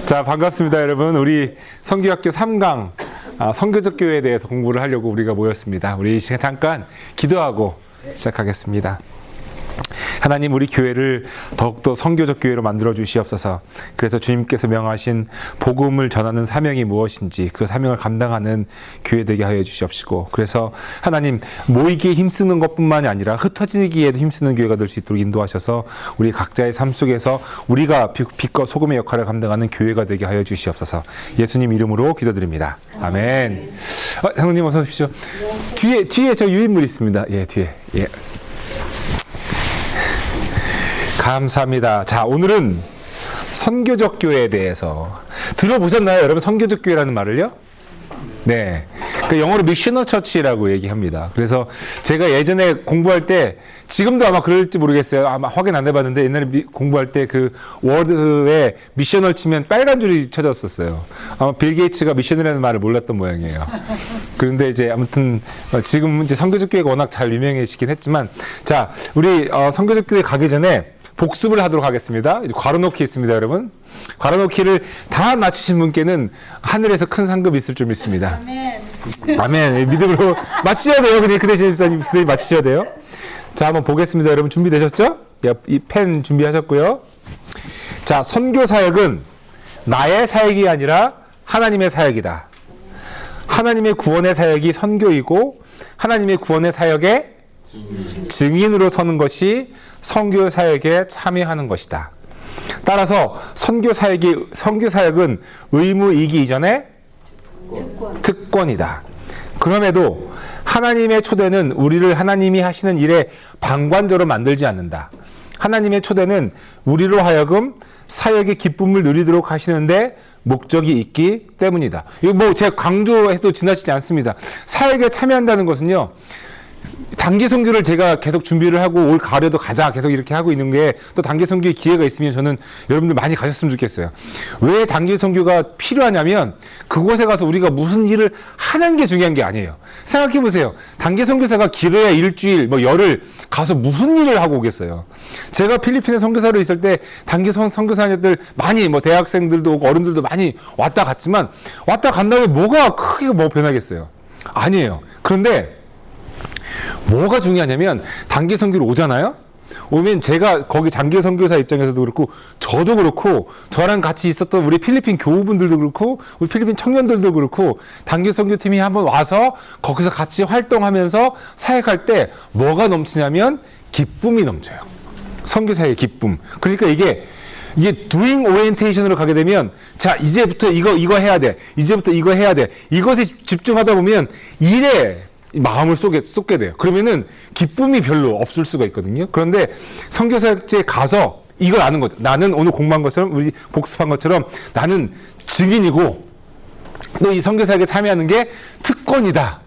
자, 반갑습니다, 여러분. 우리 성교학교 3강 성교적 교회에 대해서 공부를 하려고 우리가 모였습니다. 우리 이 시간 잠깐 기도하고 시작하겠습니다. 하나님, 우리 교회를 더욱더 성교적 교회로 만들어 주시옵소서. 그래서 주님께서 명하신 복음을 전하는 사명이 무엇인지 그 사명을 감당하는 교회 되게 하여 주시옵시고, 그래서 하나님, 모이기에 힘쓰는 것뿐만이 아니라 흩어지기에도 힘쓰는 교회가 될 수 있도록 인도하셔서 우리 각자의 삶 속에서 우리가 빛과 소금의 역할을 감당하는 교회가 되게 하여 주시옵소서. 예수님 이름으로 기도드립니다. 아멘. 장로님 어서 오십시오. 뒤에 저 유인물 있습니다. 예, 뒤에. 예. 감사합니다. 자, 오늘은 선교적 교회에 대해서 들어보셨나요? 여러분, 선교적 교회라는 말을요? 네. 그 영어로 미셔널 처치라고 얘기합니다. 그래서 제가 예전에 공부할 때, 지금도 아마 그럴지 모르겠어요. 아마 확인 안 해봤는데, 옛날에 공부할 때 그 워드에 미셔널 치면 빨간 줄이 쳐졌었어요. 아마 빌 게이츠가 미셔널이라는 말을 몰랐던 모양이에요. 그런데 이제 아무튼 지금 이제 선교적 교회가 워낙 잘 유명해지긴 했지만, 자, 우리 선교적 교회 가기 전에 복습을 하도록 하겠습니다. 괄호놓기 있습니다, 여러분. 괄호놓기를 다 맞추신 분께는 하늘에서 큰 상급이 있을 줄 믿습니다. 아멘. 아멘. 믿음으로 맞추셔야 돼요. 그냥 그 대신 집사님 맞추셔야 돼요. 자, 한번 보겠습니다. 여러분 준비되셨죠? 이 펜 준비하셨고요. 자, 선교 사역은 나의 사역이 아니라 하나님의 사역이다. 하나님의 구원의 사역이 선교이고, 하나님의 구원의 사역의 증인으로 서는 것이 선교 사역에 참여하는 것이다. 따라서 선교 사역은 의무이기 이전에 특권이다. 그럼에도 하나님의 초대는 우리를 하나님이 하시는 일에 방관자로 만들지 않는다. 하나님의 초대는 우리로 하여금 사역의 기쁨을 누리도록 하시는데 목적이 있기 때문이다. 이거 뭐 제가 강조해도 지나치지 않습니다. 사역에 참여한다는 것은요, 단기 선교를 제가 계속 준비를 하고 올 가을에도 가자 계속 이렇게 하고 있는 게, 또 단기 선교의 기회가 있으면 저는 여러분들 많이 가셨으면 좋겠어요. 왜 단기 선교가 필요하냐면, 그곳에 가서 우리가 무슨 일을 하는 게 중요한 게 아니에요. 생각해 보세요. 단기 선교사가 길어야 일주일, 열흘 가서 무슨 일을 하고 오겠어요. 제가 필리핀에 선교사로 있을 때 단기 선교사님들 많이, 대학생들도 오고 어른들도 많이 왔다 갔지만, 왔다 간 다음에 뭐가 크게 변하겠어요? 아니에요. 그런데 뭐가 중요하냐면, 단기 선교로 오잖아요? 오면 제가 거기 장기 선교사 입장에서도 그렇고, 저도 그렇고, 저랑 같이 있었던 우리 필리핀 교우분들도 그렇고, 우리 필리핀 청년들도 그렇고, 단기 선교팀이 한번 와서 거기서 같이 활동하면서 사역할 때 뭐가 넘치냐면 기쁨이 넘쳐요. 선교사의 기쁨. 그러니까 이게 doing orientation으로 가게 되면, 자, 이제부터 이거 해야 돼. 이제부터 이거 해야 돼. 이것에 집중하다 보면 일에 마음을 쏟게 돼요. 그러면은 기쁨이 별로 없을 수가 있거든요. 그런데 선교사역지에 가서 이걸 아는 거죠. 나는 오늘 공부한 것처럼, 우리 복습한 것처럼, 나는 증인이고, 또 이 선교사역에 참여하는 게 특권이다.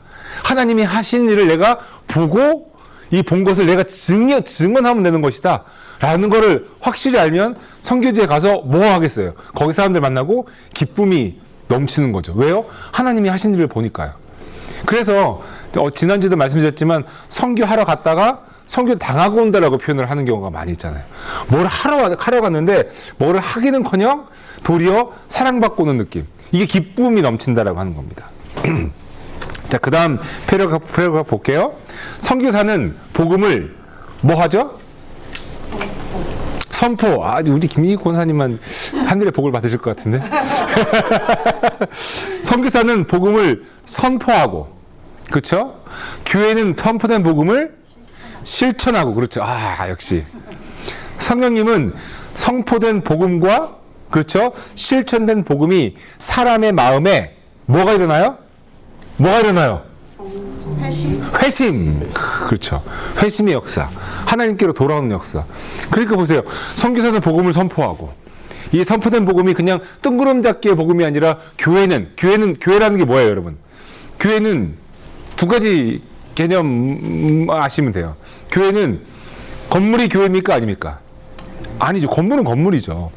하나님이 하신 일을 내가 보고, 이 본 것을 내가 증언하면 되는 것이다. 라는 거를 확실히 알면 선교지에 가서 뭐 하겠어요? 거기 사람들 만나고 기쁨이 넘치는 거죠. 왜요? 하나님이 하신 일을 보니까요. 그래서 지난주에도 말씀드렸지만, 선교하러 갔다가 선교 당하고 온다라고 표현을 하는 경우가 많이 있잖아요. 뭘 하러 갔는데 뭐를 하기는커녕 도리어 사랑받고 오는 느낌. 이게 기쁨이 넘친다라고 하는 겁니다. 자, 그 다음 패러그래프 볼게요. 선교사는 복음을 뭐 하죠? 선포. 우리 김민희 권사님만 하늘의 복을 받으실 것 같은데. 선교사는 복음을 선포하고, 그렇죠? 교회는 선포된 복음을 실천하고, 그렇죠? 역시. 성령님은 선포된 복음과, 그렇죠? 실천된 복음이 사람의 마음에 뭐가 일어나요? 회심. 그렇죠. 회심의 역사. 하나님께로 돌아오는 역사. 그러니까 보세요. 선교사는 복음을 선포하고, 이 선포된 복음이 그냥 뜬구름 잡기의 복음이 아니라, 교회라는 게 뭐예요, 여러분? 교회는 두 가지 개념 아시면 돼요. 교회는 건물이 교회입니까? 아닙니까? 아니죠. 건물은 건물이죠.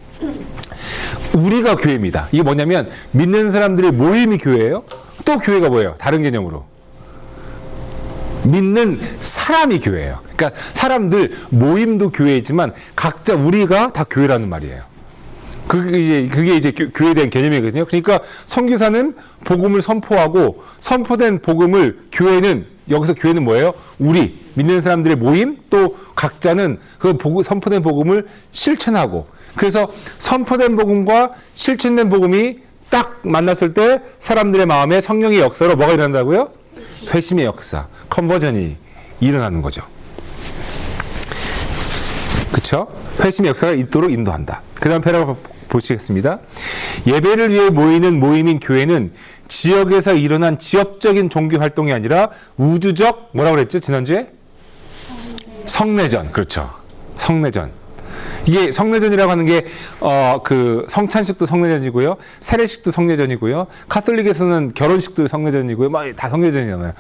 우리가 교회입니다. 이게 뭐냐면, 믿는 사람들의 모임이 교회예요. 또 교회가 뭐예요? 다른 개념으로. 믿는 사람이 교회예요. 그러니까 사람들 모임도 교회이지만 각자 우리가 다 교회라는 말이에요. 그게 이제 교회에 대한 개념이거든요. 그러니까 선교사는 복음을 선포하고 선포된 복음을 여기서 교회는 뭐예요? 우리 믿는 사람들의 모임, 또 각자는 그 선포된 복음을 실천하고, 그래서 선포된 복음과 실천된 복음이 딱 만났을 때 사람들의 마음에 성령의 역사로 뭐가 일어난다고요? 회심의 역사, 컨버전이 일어나는 거죠. 그렇죠? 회심의 역사가 있도록 인도한다. 그 다음 패러그래프 보시겠습니다. 예배를 위해 모이는 모임인 교회는 지역에서 일어난 지역적인 종교 활동이 아니라 우주적, 뭐라고 그랬죠? 지난주에? 성례전. 그렇죠. 성례전. 이게 성례전이라고 하는 게, 성찬식도 성례전이고요. 세례식도 성례전이고요. 카톨릭에서는 결혼식도 성례전이고요. 다 성례전이잖아요.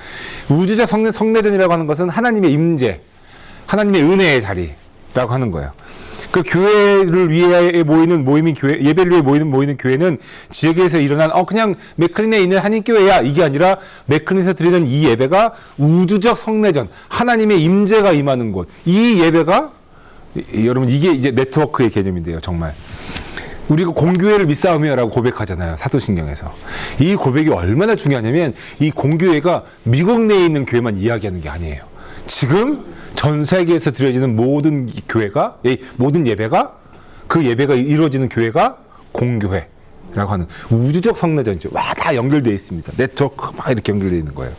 우주적 성례전이라고 하는 것은 하나님의 임재, 하나님의 은혜의 자리라고 하는 거예요. 그 교회를 위해 모이는 모임인 교회, 예배를 위해 모이는 교회는 지역에서 일어난, 그냥 맥클린에 있는 한인교회야. 이게 아니라 맥클린에서 드리는 이 예배가 우주적 성례전, 하나님의 임재가 임하는 곳. 이 예배가, 여러분, 이게 이제 네트워크의 개념인데요, 정말. 우리가 공교회를 밑싸움이야라고 고백하잖아요, 사도신경에서. 이 고백이 얼마나 중요하냐면, 이 공교회가 미국 내에 있는 교회만 이야기하는 게 아니에요. 지금 전 세계에서 드려지는 모든 교회가, 모든 예배가, 그 예배가 이루어지는 교회가 공교회라고 하는 우주적 성례전이죠. 다 연결되어 있습니다. 네트워크 막 이렇게 연결되어 있는 거예요.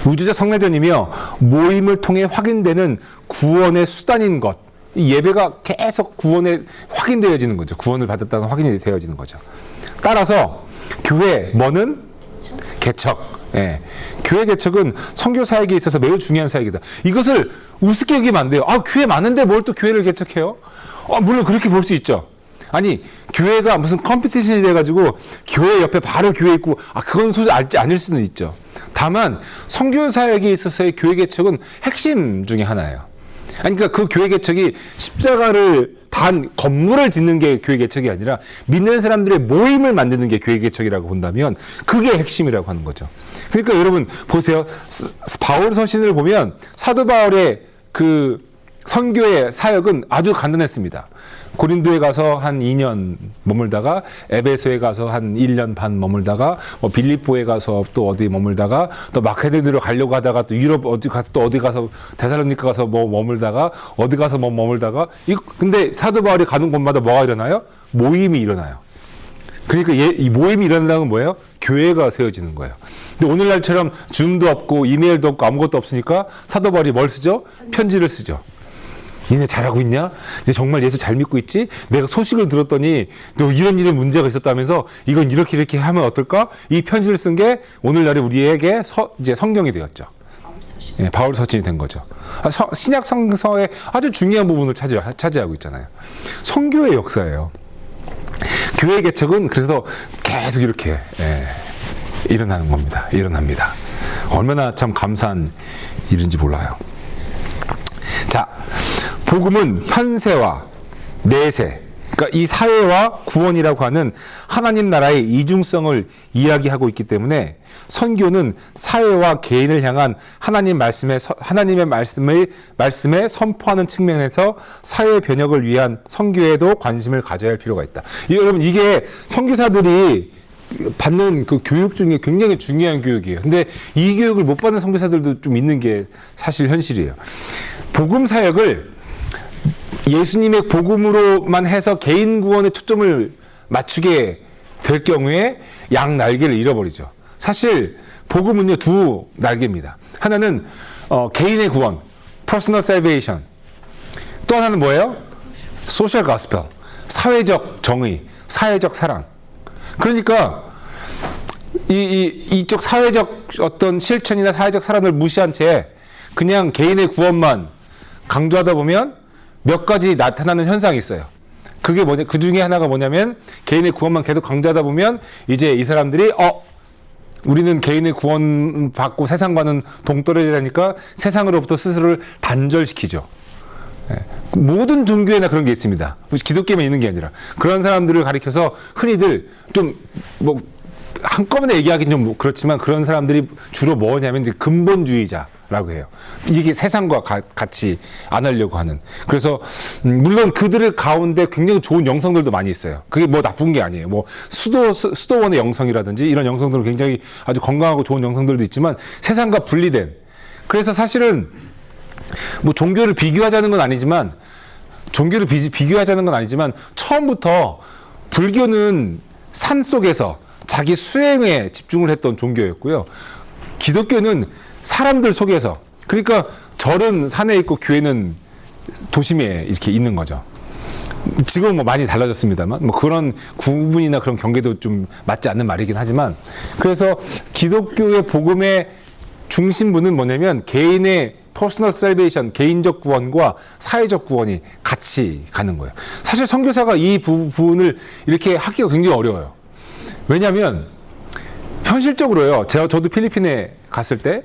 우주적 성례전이며 모임을 통해 확인되는 구원의 수단인 것. 이 예배가 계속 구원에 확인되어지는 거죠. 구원을 받았다는 확인이 되어지는 거죠. 따라서 교회, 뭐는? 개척. 예. 교회 개척은 선교사에게 있어서 매우 중요한 사역이다. 이것을 우습게 여기면 안 돼요. 교회 많은데 뭘 또 교회를 개척해요? 물론 그렇게 볼 수 있죠. 아니, 교회가 무슨 컴피티션이 돼가지고 교회 옆에 바로 교회 있고, 그건 솔직히 아닐 수는 있죠. 다만 선교사에게 있어서의 교회 개척은 핵심 중에 하나예요. 그러니까 그 교회 개척이 십자가를 단 건물을 짓는 게 교회 개척이 아니라 믿는 사람들의 모임을 만드는 게 교회 개척이라고 본다면 그게 핵심이라고 하는 거죠. 그러니까 여러분 보세요. 바울 서신을 보면 사도 바울의 그 선교의 사역은 아주 간단했습니다. 고린도에 가서 한 2년 머물다가, 에베소에 가서 한 1년 반 머물다가, 빌립보에 가서 또 어디 머물다가, 또 마케도니아로 가려고 하다가 또 유럽 어디 가서 데살로니가 가서 머물다가, 어디 가서 머물다가. 근데 사도 바울이 가는 곳마다 뭐가 일어나요? 모임이 일어나요. 그러니까 이 모임이 일어난다는 건 뭐예요? 교회가 세워지는 거예요. 근데 오늘날처럼 줌도 없고 이메일도 없고 아무것도 없으니까 사도 바울이 뭘 쓰죠? 편지를 쓰죠. 니네 잘하고 있냐? 너 정말 예수 잘 믿고 있지? 내가 소식을 들었더니 너 이런 문제가 있었다면서 이건 이렇게 하면 어떨까? 이 편지를 쓴 게 오늘날에 우리에게 이제 성경이 되었죠. 바울 서신이 된 거죠. 신약 성서의 아주 중요한 부분을 차지하고 있잖아요. 선교의 역사예요. 교회 개척은 그래서 계속 이렇게 일어나는 겁니다. 일어납니다. 얼마나 참 감사한 일인지 몰라요. 자, 복음은 현세와 내세, 그러니까 이 사회와 구원이라고 하는 하나님 나라의 이중성을 이야기하고 있기 때문에 선교는 사회와 개인을 향한 하나님의 말씀에 선포하는 측면에서 사회 변혁을 위한 선교에도 관심을 가져야 할 필요가 있다. 여러분, 이게 선교사들이 받는 그 교육 중에 굉장히 중요한 교육이에요. 근데 이 교육을 못 받는 선교사들도 좀 있는 게 사실 현실이에요. 복음 사역을 예수님의 복음으로만 해서 개인 구원에 초점을 맞추게 될 경우에 양 날개를 잃어버리죠. 사실 복음은요, 두 날개입니다. 하나는 개인의 구원, personal salvation. 또 하나는 뭐예요? social gospel, 사회적 정의, 사회적 사랑. 그러니까 이쪽 사회적 어떤 실천이나 사회적 사랑을 무시한 채 그냥 개인의 구원만 강조하다 보면 몇 가지 나타나는 현상이 있어요. 그게 그 중에 하나가 뭐냐면, 개인의 구원만 계속 강조하다 보면 이제 이 사람들이 우리는 개인의 구원 받고 세상과는 동떨어지니까 세상으로부터 스스로를 단절시키죠. 모든 종교에나 그런 게 있습니다. 기독교에만 있는 게 아니라 그런 사람들을 가리켜서 흔히들 좀 한꺼번에 얘기하기는 좀 그렇지만, 그런 사람들이 주로 뭐냐면 근본주의자, 라고 해요. 이게 세상과 같이 안 하려고 하는. 그래서 물론 그들의 가운데 굉장히 좋은 영성들도 많이 있어요. 그게 뭐 나쁜 게 아니에요. 뭐 수도원의 영성이라든지 이런 영성들은 굉장히 아주 건강하고 좋은 영성들도 있지만 세상과 분리된. 그래서 사실은 뭐 종교를 비교하자는 건 아니지만 처음부터 불교는 산 속에서 자기 수행에 집중을 했던 종교였고요. 기독교는 사람들 속에서, 그러니까 절은 산에 있고 교회는 도심에 이렇게 있는 거죠. 지금은 뭐 많이 달라졌습니다만 뭐 그런 구분이나 그런 경계도 좀 맞지 않는 말이긴 하지만, 그래서 기독교의 복음의 중심부는 뭐냐면 개인의 퍼스널 셀베이션, 개인적 구원과 사회적 구원이 같이 가는 거예요. 사실 선교사가 이 부분을 이렇게 하기가 굉장히 어려워요. 왜냐하면 현실적으로요. 저도 필리핀에 갔을 때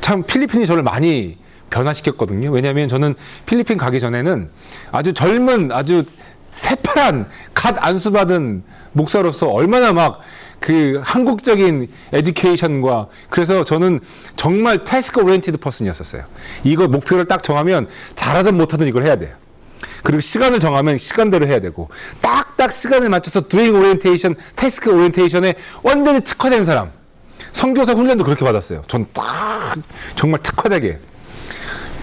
참 필리핀이 저를 많이 변화시켰거든요. 왜냐하면 저는 필리핀 가기 전에는 아주 젊은, 아주 새파란 갓 안수받은 목사로서 얼마나 막 그 한국적인 에듀케이션과, 그래서 저는 정말 태스크 오리엔티드 퍼슨이었었어요. 이거 목표를 딱 정하면 잘하든 못하든 이걸 해야 돼요. 그리고 시간을 정하면 시간대로 해야 되고, 딱딱 시간에 맞춰서 doing orientation, task orientation에 완전히 특화된 사람. 선교사 훈련도 그렇게 받았어요. 전 딱 정말 특화되게.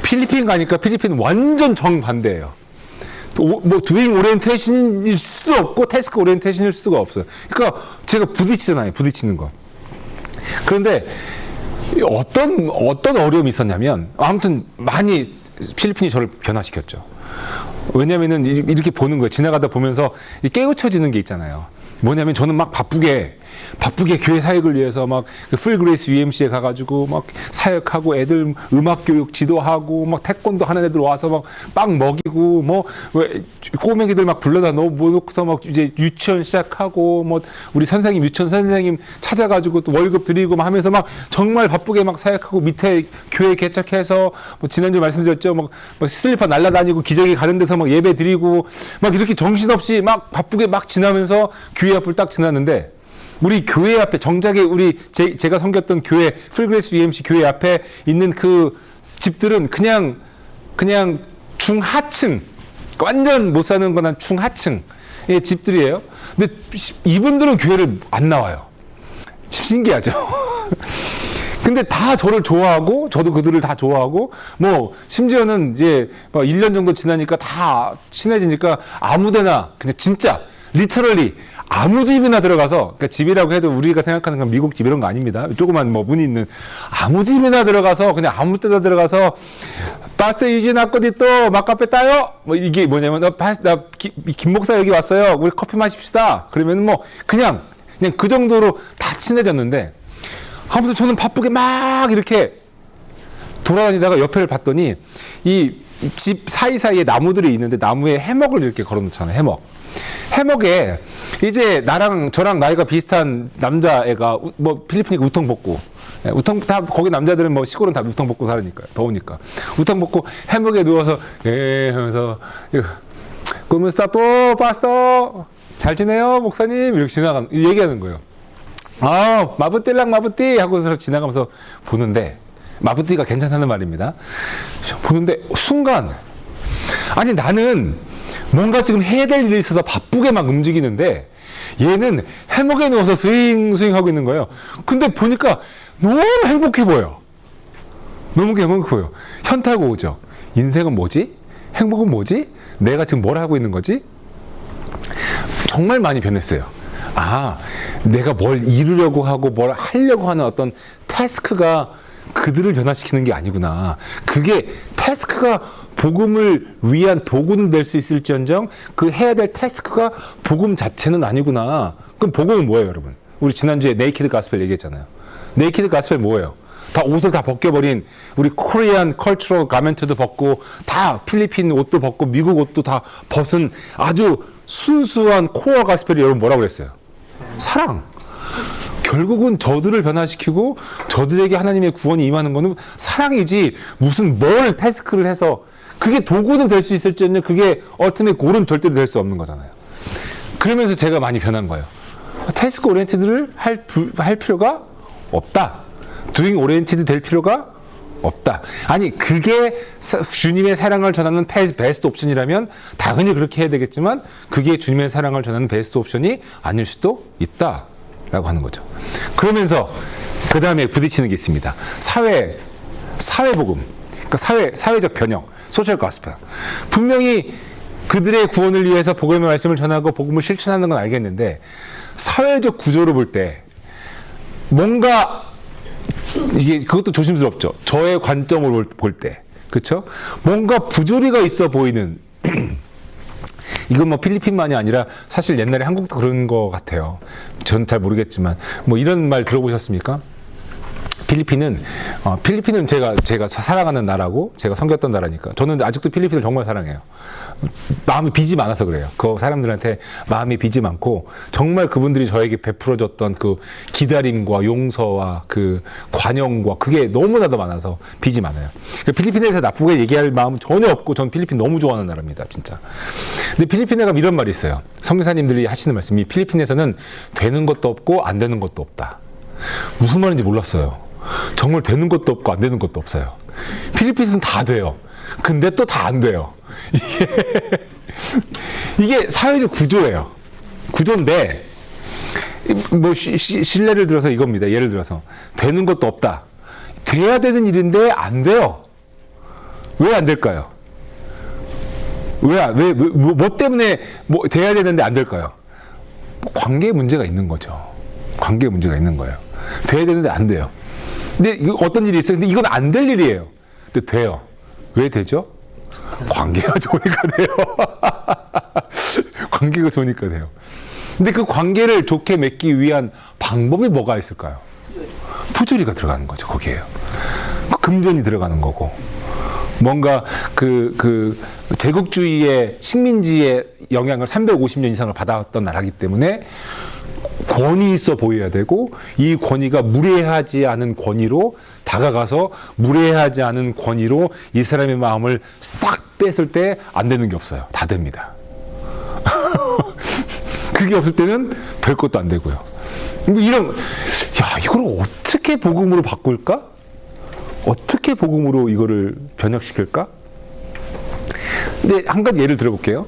필리핀 가니까 필리핀은 완전 정반대예요. 뭐 doing orientation일 수도 없고 task orientation일 수가 없어요. 그러니까 제가 부딪히는 거. 그런데 어떤 어려움이 있었냐면, 아무튼 많이 필리핀이 저를 변화시켰죠. 왜냐면은 이렇게 보는 거예요. 지나가다 보면서 깨우쳐지는 게 있잖아요. 뭐냐면 저는 막 바쁘게 교회 사역을 위해서 막 풀그레이스 UMC에 가가지고 막 사역하고, 애들 음악 교육 지도하고, 막 태권도 하는 애들 와서 막 빵 먹이고, 뭐 꼬맹이들 막 불러다 놓고서 막 이제 유치원 시작하고, 뭐 우리 유치원 선생님 찾아가지고 또 월급 드리고 막 하면서 막 정말 바쁘게 막 사역하고, 밑에 교회 개척해서 뭐 지난주 말씀드렸죠. 막 슬리퍼 날라다니고 기저귀 가는 데서 막 예배 드리고 막 이렇게 정신없이 막 바쁘게 막 지나면서 교회 앞을 딱 지났는데, 우리 교회 앞에 정작에 제가 섬겼던 교회 풀그레이스 UMC 교회 앞에 있는 그 집들은 그냥 중하층, 완전 못 사는 거나 중하층의 집들이에요. 근데 이분들은 교회를 안 나와요. 신기하죠. 근데 다 저를 좋아하고, 저도 그들을 다 좋아하고, 뭐 심지어는 이제 1년 정도 지나니까 다 친해지니까 아무데나 그냥 진짜 리터럴리 아무 집이나 들어가서, 그러니까 집이라고 해도 우리가 생각하는 건 미국 집 이런 거 아닙니다. 조그만 뭐 문이 있는 아무 집이나 들어가서 그냥 아무 때나 들어가서 파스터 유진 아꼬디 또 마카페 따요? 뭐 이게 뭐냐면 김 목사 여기 왔어요. 우리 커피 마십시다. 그러면 뭐 그냥 그 정도로 다 친해졌는데, 아무튼 저는 바쁘게 막 이렇게 돌아다니다가 옆에를 봤더니 이 집 사이사이에 나무들이 있는데, 나무에 해먹을 이렇게 걸어놓잖아요. 해먹에 이제 저랑 나이가 비슷한 남자애가 뭐 필리핀이 우통 벗고, 다 거기 남자들은 뭐 시골은 다 우통 벗고 살으니까 더우니까 우통 벗고 해먹에 누워서 하면서 꾸무스타포 파스터 잘 지내요 목사님 이렇게 얘기하는 거예요. 마부띠랑 마부띠 하고서 지나가면서 보는데, 마부띠가 괜찮다는 말입니다. 보는데 순간, 아니 나는 뭔가 지금 해야 될 일이 있어서 바쁘게 막 움직이는데 얘는 해먹에 누워서 스윙 하고 있는 거예요. 근데 보니까 너무 행복해 보여. 현타가 오죠. 인생은 뭐지? 행복은 뭐지? 내가 지금 뭘 하고 있는 거지? 정말 많이 변했어요. 내가 뭘 이루려고 하고 뭘 하려고 하는 어떤 태스크가 그들을 변화시키는 게 아니구나. 그게 태스크가 복음을 위한 도구는 될 수 있을지언정 그 해야 될 태스크가 복음 자체는 아니구나. 그럼 복음은 뭐예요, 여러분? 우리 지난주에 네이키드 가스펠 얘기했잖아요. 네이키드 가스펠 뭐예요? 다 옷을 다 벗겨버린, 우리 코리안 컬처럴 가멘트도 벗고, 다 필리핀 옷도 벗고, 미국 옷도 다 벗은 아주 순수한 코어 가스펠이 여러분 뭐라고 그랬어요? 사랑. 결국은 저들을 변화시키고 저들에게 하나님의 구원이 임하는 거는 사랑이지, 무슨 뭘 태스크를 해서 그게 도구는 될 수 있을지언정 그게 얼티밋 골은 절대로 될 수 없는 거잖아요. 그러면서 제가 많이 변한 거예요. 태스크 오리엔티드를 할 필요가 없다. doing 오리엔티드 될 필요가 없다. 아니 그게 주님의 사랑을 전하는 베스트 옵션이라면 당연히 그렇게 해야 되겠지만 그게 주님의 사랑을 전하는 베스트 옵션이 아닐 수도 있다라고 하는 거죠. 그러면서 그 다음에 부딪히는 게 있습니다. 사회복음, 그러니까 사회적 변형, 소셜 가스펠. 분명히 그들의 구원을 위해서 복음의 말씀을 전하고 복음을 실천하는 건 알겠는데 사회적 구조로 볼 때 뭔가 이게 그것도 조심스럽죠. 저의 관점으로 볼 때, 그렇죠? 뭔가 부조리가 있어 보이는. 이건 뭐 필리핀만이 아니라 사실 옛날에 한국도 그런 것 같아요. 전 잘 모르겠지만 뭐 이런 말 들어보셨습니까? 필리핀은 제가 사랑하는 나라고 제가 섬겼던 나라니까 저는 아직도 필리핀을 정말 사랑해요. 마음이 빚이 많아서 그래요. 그 사람들한테 마음이 빚이 많고 정말 그분들이 저에게 베풀어줬던 그 기다림과 용서와 그 관용과 그게 너무나도 많아서 빚이 많아요. 필리핀에 대해서 나쁘게 얘기할 마음은 전혀 없고 전 필리핀 너무 좋아하는 나라입니다. 진짜. 근데 필리핀에 가면 이런 말이 있어요. 선교사님들이 하시는 말씀이 필리핀에서는 되는 것도 없고 안 되는 것도 없다. 무슨 말인지 몰랐어요. 정말 되는 것도 없고 안 되는 것도 없어요. 필리핀은 다 돼요. 근데 또 다 안 돼요. 이게 사회적 구조예요. 구조인데 뭐 신뢰를 들어서 이겁니다. 예를 들어서 되는 것도 없다. 돼야 되는 일인데 안 돼요. 왜 안 될까요? 뭐 때문에 뭐 돼야 되는데 안 될까요? 뭐 관계에 문제가 있는 거죠. 관계에 문제가 있는 거예요. 돼야 되는데 안 돼요. 근데 이거 어떤 일이 있어요. 근데 이건 안 될 일이에요. 근데 돼요. 왜 되죠? 관계가 좋으니까 돼요. 관계가 좋으니까 돼요. 근데 그 관계를 좋게 맺기 위한 방법이 뭐가 있을까요? 부조리가 들어가는 거죠. 거기에요. 금전이 들어가는 거고. 뭔가 그 제국주의의 식민지의 영향을 350년 이상을 받아왔던 나라이기 때문에 권위 있어 보여야 되고 이 권위가 무례하지 않은 권위로 다가가서 무례하지 않은 권위로 이 사람의 마음을 싹 뺐을 때 안 되는 게 없어요. 다 됩니다. 그게 없을 때는 될 것도 안 되고요. 이걸 어떻게 복음으로 바꿀까? 어떻게 복음으로 이거를 변혁시킬까? 근데 한 가지 예를 들어볼게요.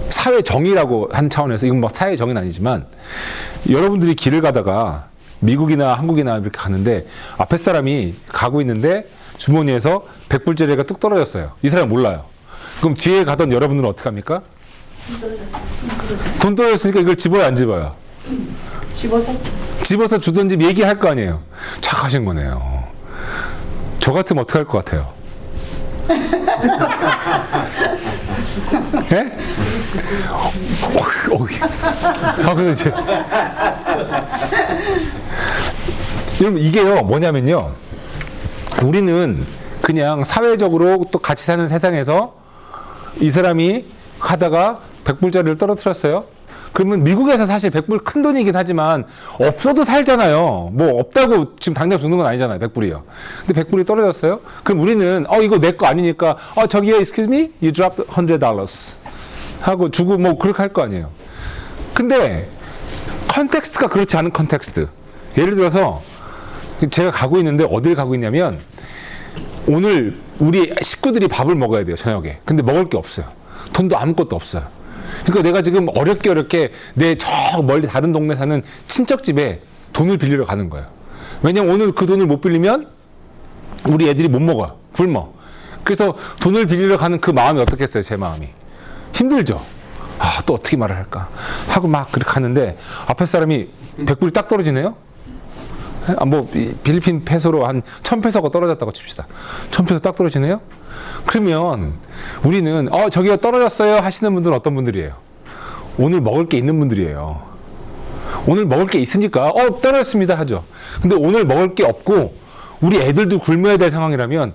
사회 정의라고 한 차원에서 이건 뭐 사회 정의는 아니지만 여러분들이 길을 가다가 미국이나 한국이나 이렇게 가는데 앞에 사람이 가고 있는데 주머니에서 100불짜리가 뚝 떨어졌어요. 이 사람 몰라요. 그럼 뒤에 가던 여러분들은 어떻게 합니까? 돈 떨어졌으니까 이걸 집어요, 안 집어요? 집어서 주든지 얘기할 거 아니에요. 착하신 거네요. 저 같으면 어떻게 할 것 같아요? 예? 근데 이제 여러분 이게요 뭐냐면요 우리는 그냥 사회적으로 또 같이 사는 세상에서 이 사람이 하다가 100불짜리를 떨어뜨렸어요. 그러면 미국에서 사실 100불 큰 돈이긴 하지만 없어도 살잖아요. 뭐 없다고 지금 당장 죽는 건 아니잖아요. 100불이요. 근데 100불이 떨어졌어요. 그럼 우리는 이거 내 거 아니니까 저기요 excuse me you dropped $100 하고 주고 뭐 그렇게 할 거 아니에요. 근데 컨텍스트가 그렇지 않은 컨텍스트. 예를 들어서 제가 가고 있는데 어딜 가고 있냐면 오늘 우리 식구들이 밥을 먹어야 돼요. 저녁에. 근데 먹을 게 없어요. 돈도 아무것도 없어요. 그러니까 내가 지금 어렵게 내 저 멀리 다른 동네 사는 친척 집에 돈을 빌리러 가는 거예요. 왜냐면 오늘 그 돈을 못 빌리면 우리 애들이 못 먹어요. 굶어. 그래서 돈을 빌리러 가는 그 마음이 어떻겠어요? 제 마음이. 힘들죠? 또 어떻게 말을 할까? 하고 막 그렇게 가는데 앞에 사람이 100불이 딱 떨어지네요? 뭐 필리핀 페소로 한 1000페소가 떨어졌다고 칩시다. 1000페소 딱 떨어지네요? 그러면 우리는 저기가 떨어졌어요 하시는 분들은 어떤 분들이에요? 오늘 먹을 게 있는 분들이에요. 오늘 먹을 게 있으니까 떨어졌습니다 하죠. 근데 오늘 먹을 게 없고 우리 애들도 굶어야 될 상황이라면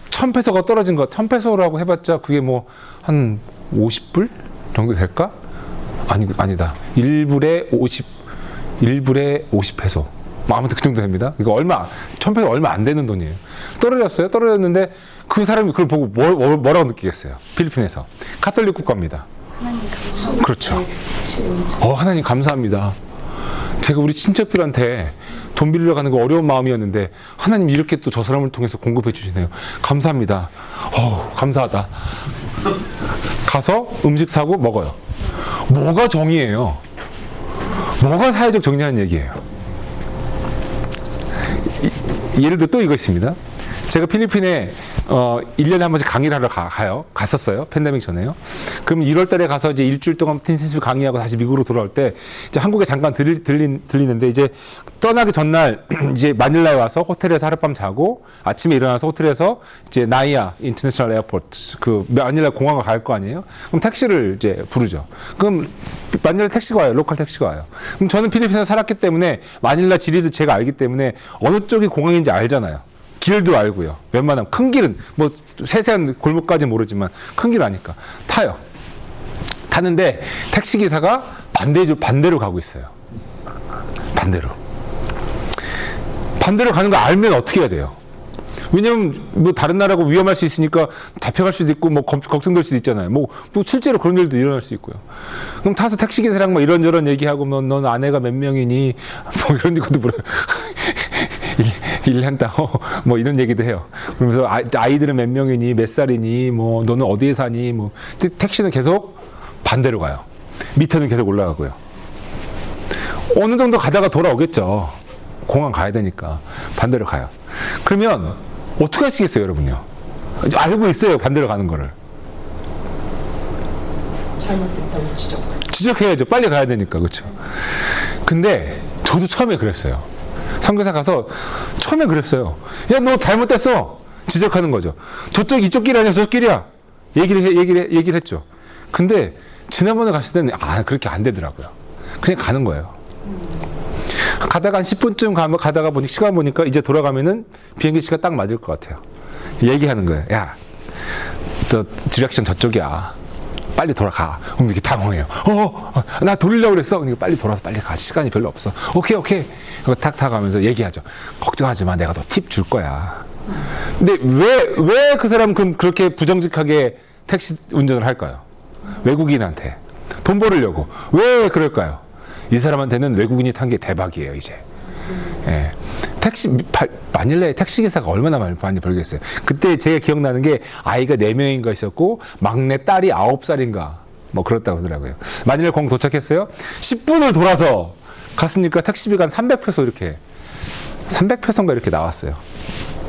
1000페소가 떨어진 거 1000페소라고 해봤자 그게 뭐 한 50불 정도 될까? 아니다. 1불에 50페소. 아무튼 그 정도 됩니다. 이거 1000페소 얼마 안 되는 돈이에요. 떨어졌어요. 떨어졌는데 그 사람이 그걸 보고 뭐라고 느끼겠어요? 필리핀에서. 카톨릭 국가입니다. 그렇죠. 하나님 감사합니다. 제가 우리 친척들한테 돈 빌리러 가는 거 어려운 마음이었는데 하나님 이렇게 또 저 사람을 통해서 공급해 주시네요. 감사합니다. 감사하다. 가서 음식 사고 먹어요. 뭐가 정의예요? 뭐가 사회적 정의라는 얘기예요? 예를 들어 또 이거 있습니다. 제가 필리핀에 1년에 한 번씩 강의를 하러 갔었어요. 팬데믹 전에요. 그럼 1월 달에 가서 이제 일주일 동안 인텐시브 강의하고 다시 미국으로 돌아올 때 이제 한국에 잠깐 들리는데 이제 떠나기 전날 이제 마닐라에 와서 호텔에서 하룻밤 자고 아침에 일어나서 호텔에서 이제 나이아 인터내셔널 에어포트 그 마닐라 공항을 갈 거 아니에요. 그럼 택시를 이제 부르죠. 그럼 마닐라 택시가 와요. 로컬 택시가 와요. 그럼 저는 필리핀에서 살았기 때문에 마닐라 지리도 제가 알기 때문에 어느 쪽이 공항인지 알잖아요. 길도 알고요. 웬만하면 큰 길은 뭐 세세한 골목까지는 모르지만 큰 길 아니까 타요. 타는데 택시기사가 반대로 가고 있어요. 반대로 가는 거 알면 어떻게 해야 돼요? 왜냐면 뭐 다른 나라고 위험할 수 있으니까 잡혀갈 수도 있고 뭐 걱정될 수도 있잖아요. 뭐 실제로 그런 일도 일어날 수 있고요. 그럼 타서 택시기사랑 뭐 이런저런 얘기하고 뭐 넌 아내가 몇 명이니 뭐 이런 것도 물어요. 1년 뭐 이런 얘기도 해요. 그러면서 아이들은 몇 명이니 몇 살이니 뭐 너는 어디에 사니 뭐 택시는 계속 반대로 가요. 미터는 계속 올라가고요. 어느 정도 가다가 돌아오겠죠. 공항 가야 되니까 반대로 가요. 그러면 어떻게 하시겠어요, 여러분요? 알고 있어요, 반대로 가는 거를. 잘못됐다고 지적해야죠. 빨리 가야 되니까, 그렇죠? 근데 저도 처음에 그랬어요. 선교사 가서 처음에 그랬어요. 야, 너 잘못됐어. 지적하는 거죠. 이쪽 길 아니야, 저쪽 길이야. 얘기를 했죠. 근데 지난번에 갔을 때는 그렇게 안 되더라고요. 그냥 가는 거예요. 가다가 한 10분쯤 가다가 시간 보니까 이제 돌아가면은 비행기 시간 딱 맞을 것 같아요. 얘기하는 거예요. 야, 저 디렉션 저쪽이야. 빨리 돌아가. 그럼 이렇게 당황해요. 나 돌리려고 그랬어. 그러니까 빨리 돌아서 빨리 가. 시간이 별로 없어. 오케이. 그거 탁 타가면서 얘기하죠. 걱정하지 마. 내가 너 팁 줄 거야. 근데 왜 그 사람은 그렇게 부정직하게 택시 운전을 할까요? 외국인한테. 돈 벌으려고. 왜 그럴까요? 이 사람한테는 외국인이 탄 게 대박이에요, 이제. 예. 마닐라에 택시기사가 얼마나 많이 벌겠어요. 그때 제가 기억나는 게 아이가 4명인가 있었고, 막내 딸이 9살인가, 뭐 그렇다고 하더라고요. 마닐라 공 도착했어요. 10분을 돌아서 갔으니까 택시비가 한 300페소 이렇게, 300페소인가 이렇게 나왔어요.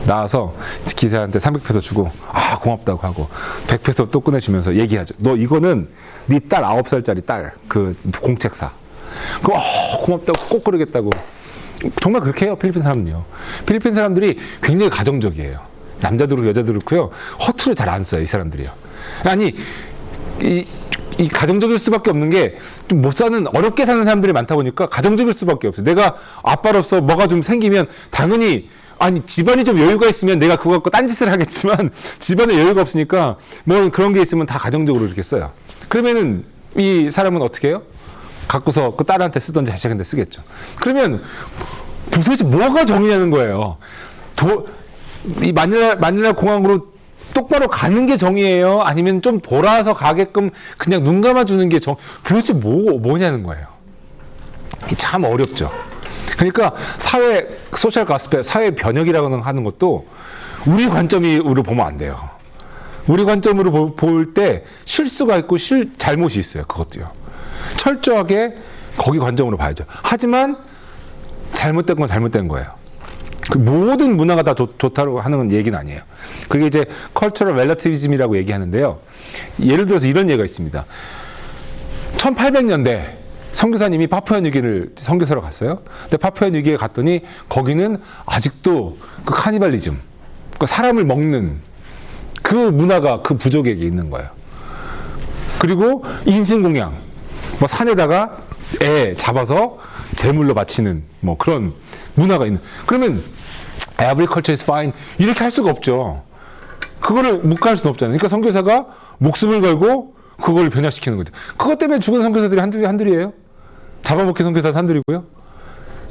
나와서 기사한테 300페소 주고, 고맙다고 하고, 100페소 또 꺼내주면서 얘기하죠. 너 이거는 네 딸 9살짜리 딸, 그 공책사. 고맙다고 꼭 그러겠다고. 정말 그렇게 해요, 필리핀 사람은요. 필리핀 사람들이 굉장히 가정적이에요. 남자도 그렇고 여자도 그렇고요. 허투루 잘 안 써요, 이 사람들이요. 아니, 이 가정적일 수밖에 없는 게 좀 못 사는, 어렵게 사는 사람들이 많다 보니까 가정적일 수밖에 없어요. 내가 아빠로서 뭐가 좀 생기면 당연히, 집안이 좀 여유가 있으면 내가 그거 갖고 딴짓을 하겠지만 집안에 여유가 없으니까 뭐 그런 게 있으면 다 가정적으로 이렇게 써요. 그러면은 이 사람은 어떻게 해요? 갖고서 그 딸한테 쓰던지 자식한테 쓰겠죠. 그러면 도대체 뭐가 정의냐는 거예요. 이 마닐라 공항으로 똑바로 가는 게 정의예요? 아니면 좀 돌아서 가게끔 그냥 눈 감아주는 게 도대체 뭐냐는 거예요. 참 어렵죠. 그러니까 소셜 가스펠, 사회 변혁이라고 하는 것도 우리 관점으로 보면 안 돼요. 우리 관점으로 볼 때 실수가 있고 잘못이 있어요. 그것도요. 철저하게 거기 관점으로 봐야죠. 하지만 잘못된 건 잘못된 거예요. 그 모든 문화가 다 좋다고 하는 얘기는 아니에요. 그게 이제 cultural relativism이라고 얘기하는데요. 예를 들어서 이런 예가 있습니다. 1800년대 선교사님이 파푸아뉴기니를 선교사로 갔어요. 근데 파푸아뉴기니에 갔더니 거기는 아직도 그 카니발리즘, 그 사람을 먹는 그 문화가 그 부족에게 있는 거예요. 그리고 인신공양, 뭐 산에다가 애 잡아서 제물로 바치는 뭐 그런 문화가 있는. 그러면 every culture is fine 이렇게 할 수가 없죠. 그거를 묵과할 수는 없잖아요. 그러니까 선교사가 목숨을 걸고 그걸 변화시키는 거죠. 그것 때문에 죽은 선교사들이 한둘이에요. 잡아먹힌 선교사도 한둘이고요.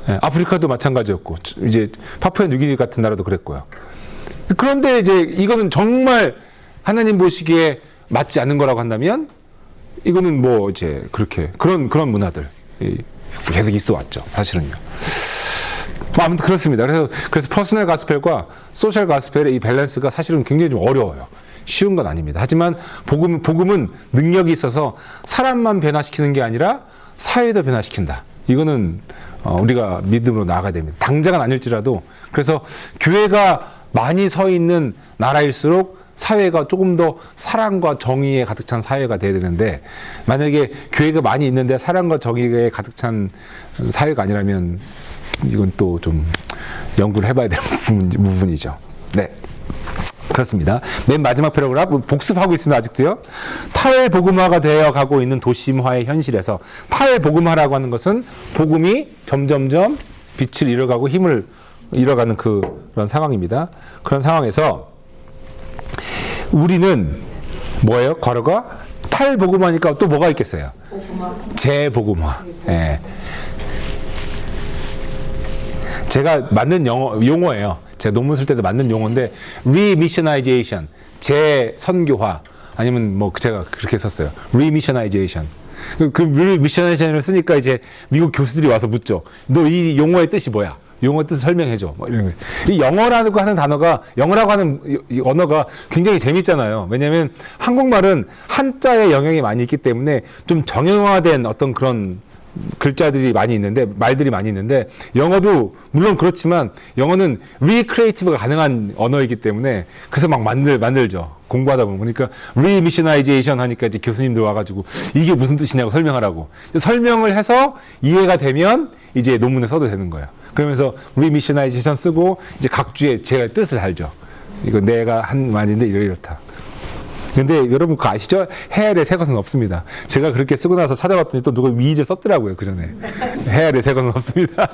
예, 아프리카도 마찬가지였고 이제 파푸아뉴기니 같은 나라도 그랬고요. 그런데 이제 이거는 정말 하나님 보시기에 맞지 않는 거라고 한다면 이거는 뭐 이제 그렇게 그런 문화들 계속 있어 왔죠. 사실은요. 아무튼 그렇습니다. 그래서 퍼스널 가스펠과 소셜 가스펠의 이 밸런스가 사실은 굉장히 좀 어려워요. 쉬운 건 아닙니다. 하지만 복음은 능력이 있어서 사람만 변화시키는 게 아니라 사회도 변화시킨다. 이거는 우리가 믿음으로 나아가야 됩니다. 당장은 아닐지라도. 그래서 교회가 많이 서 있는 나라일수록 사회가 조금 더 사랑과 정의에 가득 찬 사회가 돼야 되는데, 만약에 교회가 많이 있는데 사랑과 정의에 가득 찬 사회가 아니라면 이건 또 좀 연구를 해봐야 될 부분이죠. 네. 그렇습니다. 맨 마지막 패러그래프 복습하고 있습니다. 아직도요. 탈복음화가 되어가고 있는 도심화의 현실에서, 탈복음화라고 하는 것은 복음이 점점점 빛을 잃어가고 힘을 잃어가는 그런 상황입니다. 그런 상황에서 우리는 뭐예요? 과거가 탈복음화니까 또 뭐가 있겠어요? 재복음화. 예. 제가 만든 용어예요. 제가 논문 쓸 때도 만든 용어인데, remissionization, 재선교화, 아니면 뭐 제가 그렇게 썼어요. remissionization. 그 remissionation을 쓰니까 이제 미국 교수들이 와서 묻죠. 너 이 용어의 뜻이 뭐야? 용어 뜻 설명해줘. 뭐 이런 거. 이 영어라고 하는 단어가, 영어라고 하는 이 언어가 굉장히 재밌잖아요. 왜냐하면 한국말은 한자의 영향이 많이 있기 때문에 좀 정형화된 어떤 그런 글자들이 많이 있는데, 말들이 많이 있는데, 영어도 물론 그렇지만 영어는 리크리에이티브가 가능한 언어이기 때문에 그래서 막 만들죠. 공부하다 보면. 그러니까 리미셔나이제이션 하니까 이제 교수님들 와가지고 이게 무슨 뜻이냐고 설명하라고. 설명을 해서 이해가 되면 이제 논문에 써도 되는 거예요. 그러면서 리미셔나이제이션 쓰고 이제 각 주에 제가 뜻을 알죠. 이거 내가 한 말인데 이렇다. 근데 여러분 그거 아시죠? 해야 될 새 것은 없습니다. 제가 그렇게 쓰고 나서 찾아봤더니 또 누가 위의를 썼더라고요. 그 전에. 해야 될 새 것은 없습니다.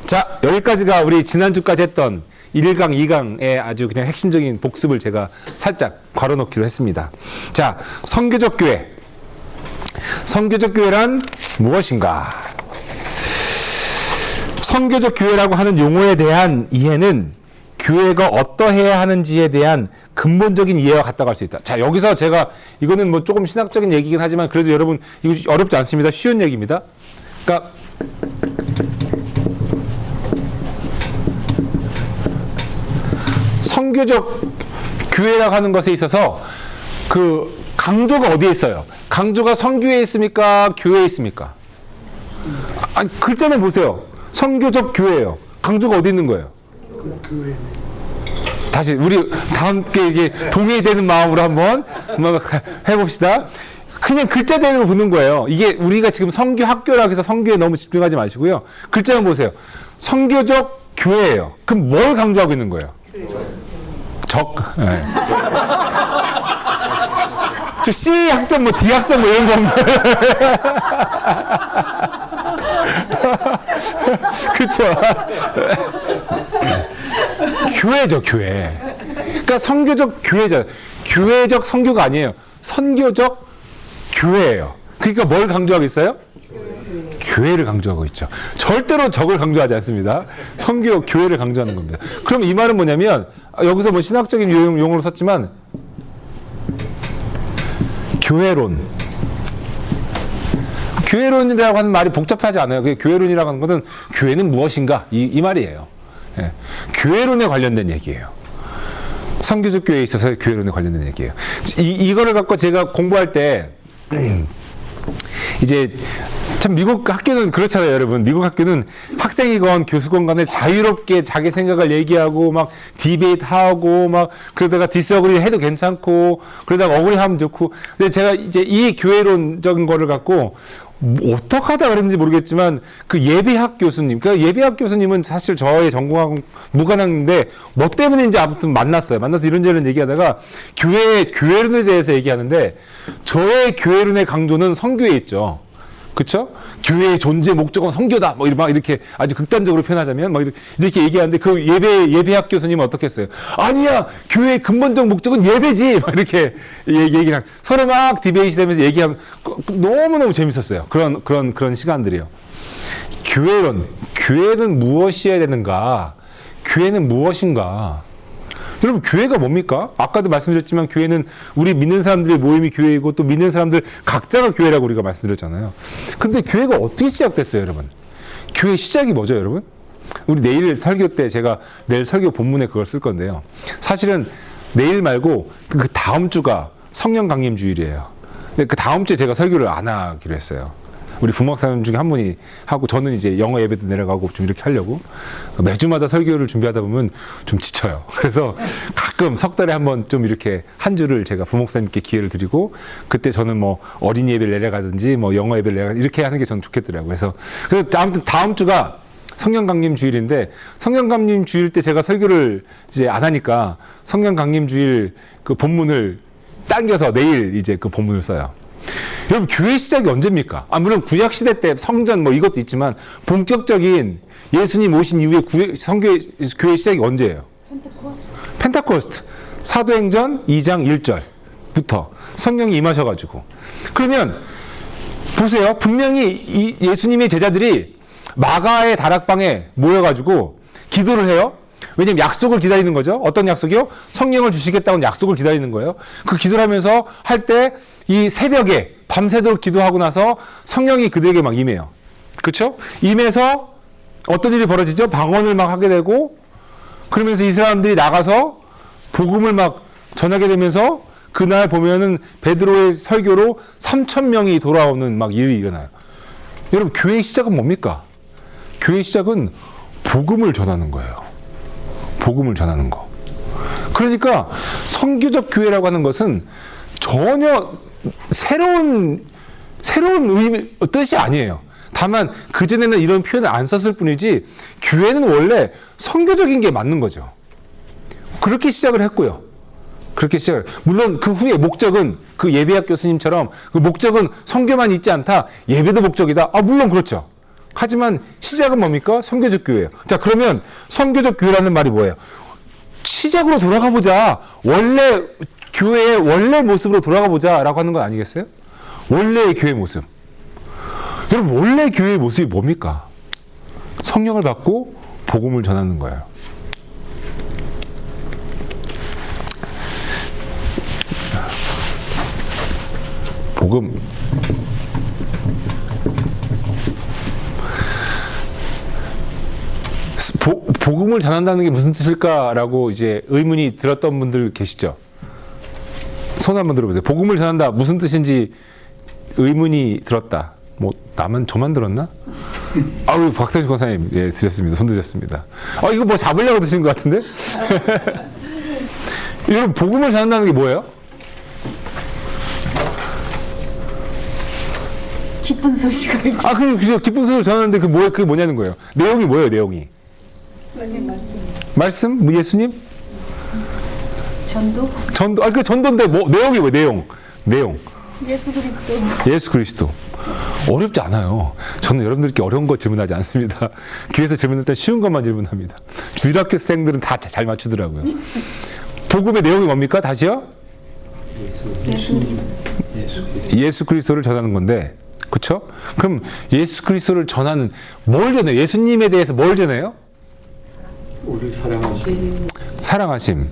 자, 여기까지가 우리 지난주까지 했던 1강, 2강의 아주 그냥 핵심적인 복습을 제가 살짝 괄호넣기로 했습니다. 자, 선교적 교회. 선교적 교회란 무엇인가? 선교적 교회라고 하는 용어에 대한 이해는 교회가 어떠해야 하는지에 대한 근본적인 이해와 같다고 할 수 있다. 자, 여기서 제가, 이거는 뭐 조금 신학적인 얘기긴 하지만 그래도 여러분 이거 어렵지 않습니다. 쉬운 얘기입니다. 그러니까 선교적 교회라고 하는 것에 있어서 그 강조가 어디에 있어요? 강조가 선교회에 있습니까? 교회에 있습니까? 아니, 글자만 보세요. 선교적 교회예요. 강조가 어디 있는 거예요? 교회. 다시 우리 다 함께 이게 동의되는 마음으로 한번 해봅시다. 그냥 글자대로 보는 거예요. 이게 우리가 지금 선교 학교라고 해서 선교에 너무 집중하지 마시고요. 글자만 보세요. 선교적 교회예요. 그럼 뭘 강조하고 있는 거예요? 네. 저 C 학점 뭐 D 학점 뭐 이런 건가요? 그렇죠. 교회죠, 교회. 그러니까 선교적 교회죠. 교회적 선교가 아니에요. 선교적 교회예요. 그러니까 뭘 강조하고 있어요? 교회를 강조하고 있죠. 절대로 적을 강조하지 않습니다. 선교, 교회를 강조하는 겁니다. 그럼 이 말은 뭐냐면, 여기서 뭐 신학적인 용어로 썼지만, 교회론. 교회론이라고 하는 말이 복잡하지 않아요. 교회론이라고 하는 것은 교회는 무엇인가? 이 말이에요. 예. 교회론에 관련된 얘기예요. 선교적 교회에 있어서 교회론에 관련된 얘기예요. 이거를 갖고 제가 공부할 때, 이제 참 미국 학교는 그렇잖아요, 여러분. 미국 학교는 학생이건 교수건 간에 자유롭게 자기 생각을 얘기하고 막 디베이트하고 막 그러다가 디스어그리 해도 괜찮고 그러다가 어그리 하면 좋고. 근데 제가 이제 이 교회론적인 거를 갖고 어떻게 하다 그랬는지 모르겠지만 그 예배학 교수님, 그러니까 예배학 교수님은 사실 저의 전공하고 무관한데 뭐 때문인지 아무튼 만나서 이런저런 얘기하다가 교회론에 대해서 얘기하는데 저의 교회론의 강조는 선교에 있죠. 그쵸? 교회의 존재 목적은 선교다. 뭐 이렇게 아주 극단적으로 표현하자면 막 이렇게 얘기하는데 그 예배학 교수님은 어떻게 했어요? 아니야! 교회의 근본적 목적은 예배지! 막 이렇게 얘기를 서로 막 디베이트 되면서 얘기하면 너무너무 재밌었어요. 그런 시간들이요. 교회는 무엇이어야 되는가? 교회는 무엇인가? 여러분, 교회가 뭡니까? 아까도 말씀드렸지만 교회는 우리 믿는 사람들의 모임이 교회이고 또 믿는 사람들 각자가 교회라고 우리가 말씀드렸잖아요. 근데 교회가 어떻게 시작됐어요, 여러분? 교회 시작이 뭐죠, 여러분? 우리 내일 설교 때 제가 내일 설교 본문에 그걸 쓸 건데요. 사실은 내일 말고 그 다음 주가 성령 강림 주일이에요. 근데 그 다음 주에 제가 설교를 안 하기로 했어요. 우리 부목사님 중에 한 분이 하고 저는 이제 영어 예배도 내려가고 좀 이렇게 하려고 매주마다 설교를 준비하다 보면 좀 지쳐요. 그래서 가끔 석 달에 한번 좀 이렇게 한 주를 제가 부목사님께 기회를 드리고 그때 저는 뭐 어린이 예배를 내려가든지 뭐 영어 예배를 내려가든지 이렇게 하는 게 저는 좋겠더라고요. 그래서 아무튼 다음 주가 성령 강림 주일인데 성령 강림 주일 때 제가 설교를 이제 안 하니까 성령 강림 주일 그 본문을 당겨서 내일 이제 그 본문을 써요. 여러분, 교회 시작이 언제입니까? 물론 구약 시대 때 성전 뭐 이것도 있지만 본격적인 예수님 오신 이후에 교회 시작이 언제예요? 펜타코스트. 사도행전 2장 1절부터 성령이 임하셔가지고. 그러면 보세요. 분명히 이 예수님의 제자들이 마가의 다락방에 모여가지고 기도를 해요. 왜냐면 약속을 기다리는 거죠. 어떤 약속이요? 성령을 주시겠다는 약속을 기다리는 거예요. 그 기도를 하면서 할 때 이 새벽에 밤새도록 기도하고 나서 성령이 그들에게 막 임해요. 그렇죠? 임해서 어떤 일이 벌어지죠? 방언을 막 하게 되고 그러면서 이 사람들이 나가서 복음을 막 전하게 되면서 그날 보면은 베드로의 설교로 3,000명이 돌아오는 막 일이 일어나요. 여러분, 교회의 시작은 뭡니까? 교회의 시작은 복음을 전하는 거예요. 복음을 전하는 거. 그러니까 선교적 교회라고 하는 것은 전혀 새로운 뜻이 아니에요. 다만 그전에는 이런 표현을 안 썼을 뿐이지 교회는 원래 선교적인 게 맞는 거죠. 그렇게 시작을 했고요. 그렇게 시작을. 물론 그 후에 목적은 그 예배학 교수님처럼 그 목적은 선교만 있지 않다. 예배도 목적이다. 물론 그렇죠. 하지만 시작은 뭡니까? 선교적 교회예요. 자, 그러면 선교적 교회라는 말이 뭐예요? 시작으로 돌아가 보자. 원래 교회의 원래 모습으로 돌아가 보자라고 하는 건 아니겠어요? 원래의 교회 모습. 여러분, 원래 교회의 모습이 뭡니까? 성령을 받고 복음을 전하는 거예요. 복음. 복음을 전한다는 게 무슨 뜻일까라고 이제 의문이 들었던 분들 계시죠? 손 한번 들어보세요. 복음을 전한다 무슨 뜻인지 의문이 들었다. 뭐 저만 들었나? 아우, 박상식 권사님, 예, 드셨습니다. 손 드셨습니다. 이거 뭐 잡으려고 드신 것 같은데? 여러분, 복음을 전한다는 게 뭐예요? 기쁜 소식을. 그죠. 기쁜 소식을 전하는데 그게 뭐냐는 거예요. 내용이 뭐예요, 내용이? 말씀? 예수님? 전도? 그 전도인데 내용이 뭐예요, 내용? 예수 그리스도. 어렵지 않아요. 저는 여러분들께 어려운 거 질문하지 않습니다. 귀에서 질문할 때 쉬운 것만 질문합니다. 주일학교생들은 다 잘 맞추더라고요. 복음의 내용이 뭡니까? 다시요? 예수 그리스도를 전하는 건데, 그렇죠? 그럼 예수 그리스도를 전하는 뭘 전해요? 예수님에 대해서 뭘 전해요? 우리 사랑하심,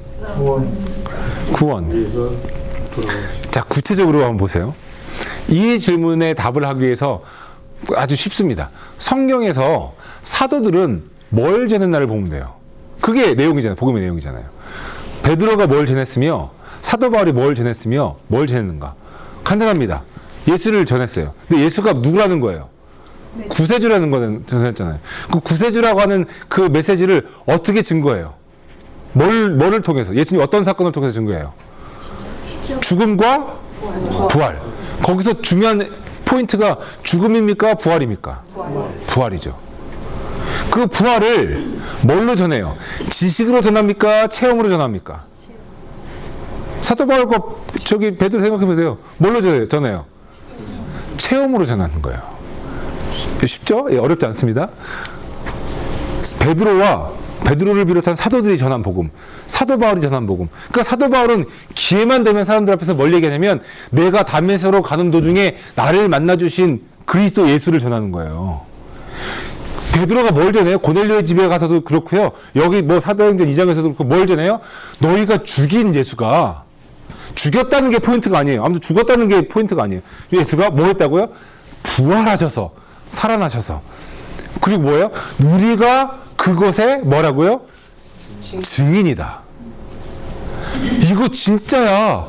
구원. 자, 구체적으로 한번 보세요. 이 질문에 답을 하기 위해서 아주 쉽습니다. 성경에서 사도들은 뭘 전했나를 보면 돼요. 그게 내용이잖아요. 복음의 내용이잖아요. 베드로가 뭘 전했으며 사도 바울이 뭘 전했으며 뭘 전했는가. 간단합니다. 예수를 전했어요. 근데 예수가 누구라는 거예요? 구세주라는 거는 전했잖아요. 그 구세주라고 하는 그 메시지를 어떻게 증거해요? 뭐를 통해서? 예수님 어떤 사건을 통해서 증거해요? 죽음과 부활. 거기서 중요한 포인트가 죽음입니까? 부활입니까? 부활이죠. 그 부활을 뭘로 전해요? 지식으로 전합니까? 체험으로 전합니까? 사도 바울과 베드로 생각해 보세요. 뭘로 전해요? 체험으로 전하는 거예요. 쉽죠? 예, 어렵지 않습니다. 베드로를 비롯한 사도들이 전한 복음, 사도 바울이 전한 복음. 그러니까 사도 바울은 기회만 되면 사람들 앞에서 뭘 얘기하냐면 내가 다메섹으로 가는 도중에 나를 만나주신 그리스도 예수를 전하는 거예요. 베드로가 뭘 전해요? 고넬료의 집에 가서도 그렇고요. 여기 뭐 사도행전 2장에서도 그렇고 뭘 전해요? 너희가 죽인 예수가 죽였다는 게 포인트가 아니에요. 아무튼 죽었다는 게 포인트가 아니에요. 예수가 뭐 했다고요? 부활하셔서 살아나셔서. 그리고 뭐예요? 우리가 그것에 뭐라고요? 증인이다. 이거 진짜야.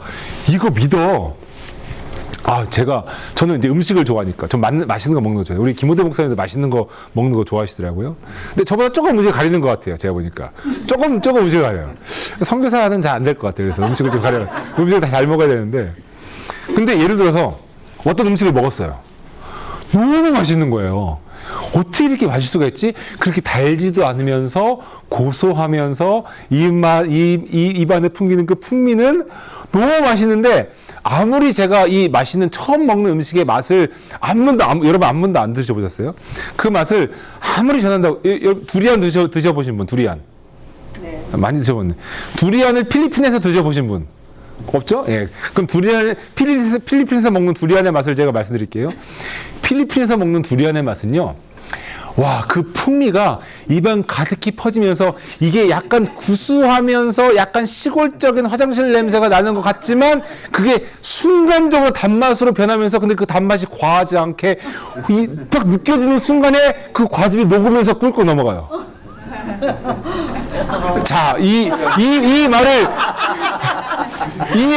이거 믿어. 저는 이제 음식을 좋아하니까. 전 맛있는 거 먹는 거 좋아해요. 우리 김호대 목사님도 맛있는 거 먹는 거 좋아하시더라고요. 근데 저보다 조금 음식을 가리는 것 같아요. 제가 보니까. 조금 음식을 가려요. 선교사는 잘 안 될 것 같아요. 그래서 음식을 좀 가려요. 음식을 다 잘 먹어야 되는데. 근데 예를 들어서 어떤 음식을 먹었어요. 너무 맛있는 거예요. 어떻게 이렇게 맛있을 수가 있지? 그렇게 달지도 않으면서 고소하면서 입안에 풍기는 그 풍미는 너무 맛있는데 아무리 제가 이 맛있는 처음 먹는 음식의 맛을 여러분 한 번도 안 드셔보셨어요? 그 맛을 아무리 전한다고 두리안 드셔보신 분? 두리안. 네. 많이 드셔봤네. 두리안을 필리핀에서 드셔보신 분? 없죠? 예. 그럼 필리핀에서 먹는 두리안의 맛을 제가 말씀드릴게요. 필리핀에서 먹는 두리안의 맛은요, 와, 그 풍미가 입안 가득히 퍼지면서 이게 약간 구수하면서 약간 시골적인 화장실 냄새가 나는 것 같지만 그게 순간적으로 단맛으로 변하면서 근데 그 단맛이 과하지 않게 딱 느껴지는 순간에 그 과즙이 녹으면서 꿀꺽 넘어가요. 자, 이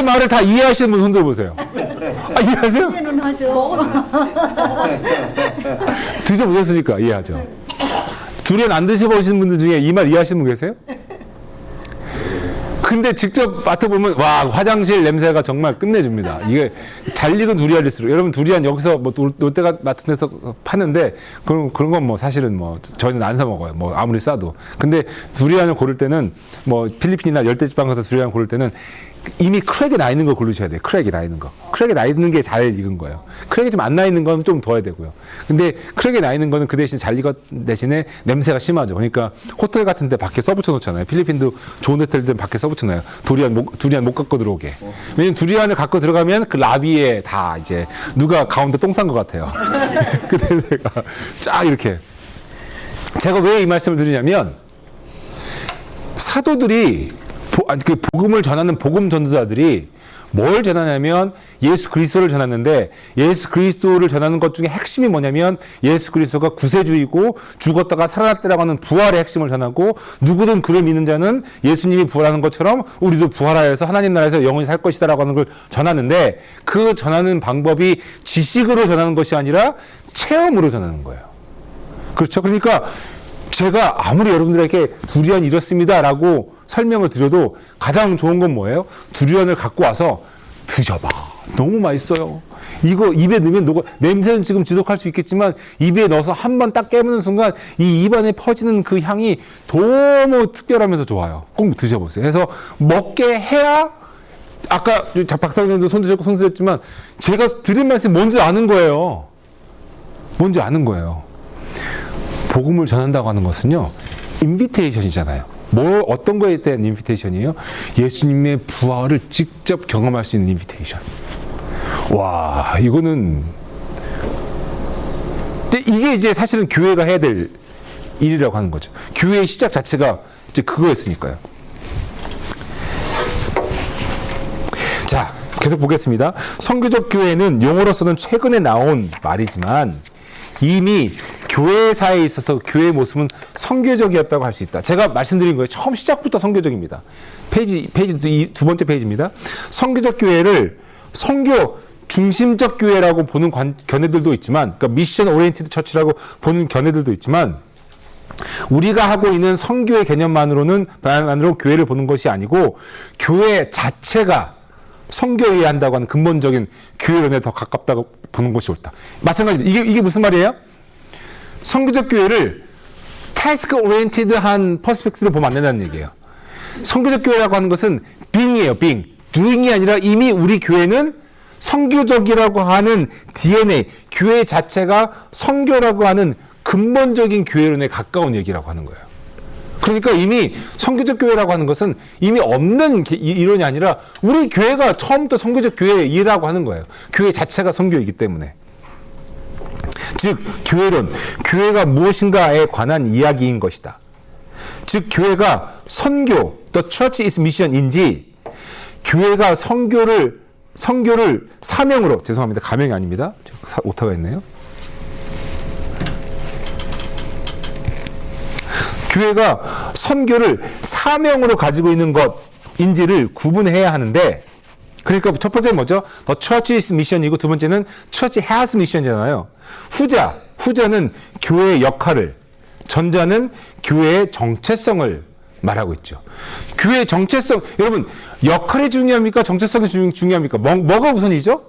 말을 다 이해하시는 분 손 들어보세요. 이해하세요? 이해는 하죠. 드셔보셨으니까 이해하죠. 두리안 안 드셔보신 분들 중에 이 말 이해하시는 분 계세요? 근데 직접 맡아보면 와, 화장실 냄새가 정말 끝내줍니다. 이게 잘 익은 두리안일수록. 여러분 두리안 여기서 뭐 롯데가 같은 데서 파는데 그런 건 뭐 사실은 뭐 저희는 안 사 먹어요. 뭐 아무리 싸도. 근데 두리안을 고를 때는 뭐 필리핀이나 열대지방 가서 두리안 고를 때는 이미 크랙이 나 있는 거 고르셔야 돼요. 크랙이 나 있는 거. 크랙이 나 있는 게 잘 익은 거예요. 크랙이 좀 안 나 있는 건 좀 더 해야 되고요. 근데 크랙이 나 있는 거는 그 대신 잘 익은 대신에 냄새가 심하죠. 그러니까 호텔 같은 데 밖에 써붙여 놓잖아요. 필리핀도 좋은 호텔들은 밖에 써붙여 놔요. 두리안 못 갖고 들어오게. 왜냐면 두리안을 갖고 들어가면 그 라비에 다 이제 누가 가운데 똥 싼 것 같아요. 그 냄새가 쫙 이렇게. 제가 왜 이 말씀을 드리냐면 사도들이 그 복음을 전하는 복음 전도자들이 뭘 전하냐면 예수 그리스도를 전하는데 예수 그리스도를 전하는 것 중에 핵심이 뭐냐면 예수 그리스도가 구세주이고 죽었다가 살아났다라고 하는 부활의 핵심을 전하고 누구든 그를 믿는 자는 예수님이 부활하는 것처럼 우리도 부활하여서 하나님 나라에서 영원히 살 것이다라고 하는 걸 전하는데 그 전하는 방법이 지식으로 전하는 것이 아니라 체험으로 전하는 거예요. 그렇죠? 그러니까 제가 아무리 여러분들에게 두리안이 이렇습니다라고 설명을 드려도 가장 좋은 건 뭐예요? 두리안을 갖고 와서 드셔봐. 너무 맛있어요. 이거 입에 넣으면 냄새는 지금 지독할 수 있겠지만 입에 넣어서 한 번 딱 깨무는 순간 이 입안에 퍼지는 그 향이 너무 특별하면서 좋아요. 꼭 드셔보세요. 그래서 먹게 해야 아까 박사님도 손 드셨지만 제가 드린 말씀이 뭔지 아는 거예요. 뭔지 아는 거예요. 복음을 전한다고 하는 것은요, 인비테이션이잖아요. 어떤 거에 대한 인비테이션이에요? 예수님의 부활을 직접 경험할 수 있는 인비테이션. 와, 이거는. 근데 이게 이제 사실은 교회가 해야 될 일이라고 하는 거죠. 교회의 시작 자체가 이제 그거였으니까요. 자, 계속 보겠습니다. 선교적 교회는 용어로서는 최근에 나온 말이지만 이미 교회사에 있어서 교회의 모습은 선교적이었다고 할 수 있다. 제가 말씀드린 거예요. 처음 시작부터 선교적입니다. 페이지 두 번째 페이지입니다. 선교적 교회를 선교 중심적 교회라고 보는 견해들도 있지만, 그러니까 미션 오리엔티드 처치라고 보는 견해들도 있지만, 우리가 하고 있는 선교의 개념만으로 교회를 보는 것이 아니고 교회 자체가 선교해야 한다고 하는 근본적인 교회론에 더 가깝다고 보는 것이 옳다. 마찬가지입니다. 이게 무슨 말이에요? 선교적 교회를 타스크 오리엔티드한 퍼스펙티브로 보면 안 된다는 얘기예요. 선교적 교회라고 하는 것은 being이에요. being. doing이 아니라 이미 우리 교회는 선교적이라고 하는 DNA, 교회 자체가 선교라고 하는 근본적인 교회론에 가까운 얘기라고 하는 거예요. 그러니까 이미 선교적 교회라고 하는 것은 이미 없는 이론이 아니라 우리 교회가 처음부터 선교적 교회이라고 하는 거예요. 교회 자체가 선교이기 때문에. 즉 교회론, 교회가 무엇인가에 관한 이야기인 것이다. 즉 교회가 선교, the church is mission인지 교회가 선교를 사명으로, 죄송합니다. 가명이 아닙니다. 오타가 있네요. 교회가 선교를 사명으로 가지고 있는 것인지를 구분해야 하는데, 그러니까 첫 번째는 뭐죠? The church is mission이고 두 번째는 church has mission이잖아요. 후자는 교회의 역할을, 전자는 교회의 정체성을 말하고 있죠. 교회의 정체성, 여러분 역할이 중요합니까? 정체성이 중요합니까? 뭐가 우선이죠?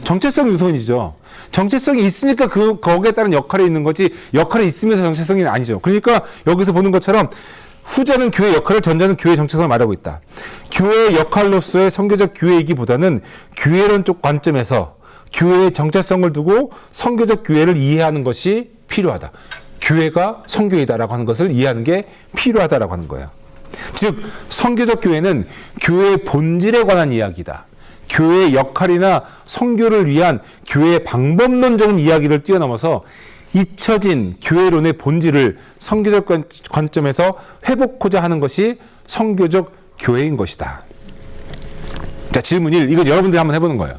정체성이 우선이죠. 정체성이 있으니까 거기에 따른 역할이 있는 거지, 역할이 있으면서 정체성이 아니죠. 그러니까 여기서 보는 것처럼 후자는 교회 역할을, 전자는 교회 정체성을 말하고 있다. 교회의 역할로서의 선교적 교회이기보다는 교회론 쪽 관점에서 교회의 정체성을 두고 선교적 교회를 이해하는 것이 필요하다. 교회가 선교이다라고 하는 것을 이해하는 게 필요하다라고 하는 거예요. 즉 선교적 교회는 교회의 본질에 관한 이야기다. 교회의 역할이나 선교를 위한 교회의 방법론적인 이야기를 뛰어넘어서 잊혀진 교회론의 본질을 선교적 관점에서 회복하고자 하는 것이 선교적 교회인 것이다. 자, 질문 1. 이건 여러분들이 한번 해보는 거예요.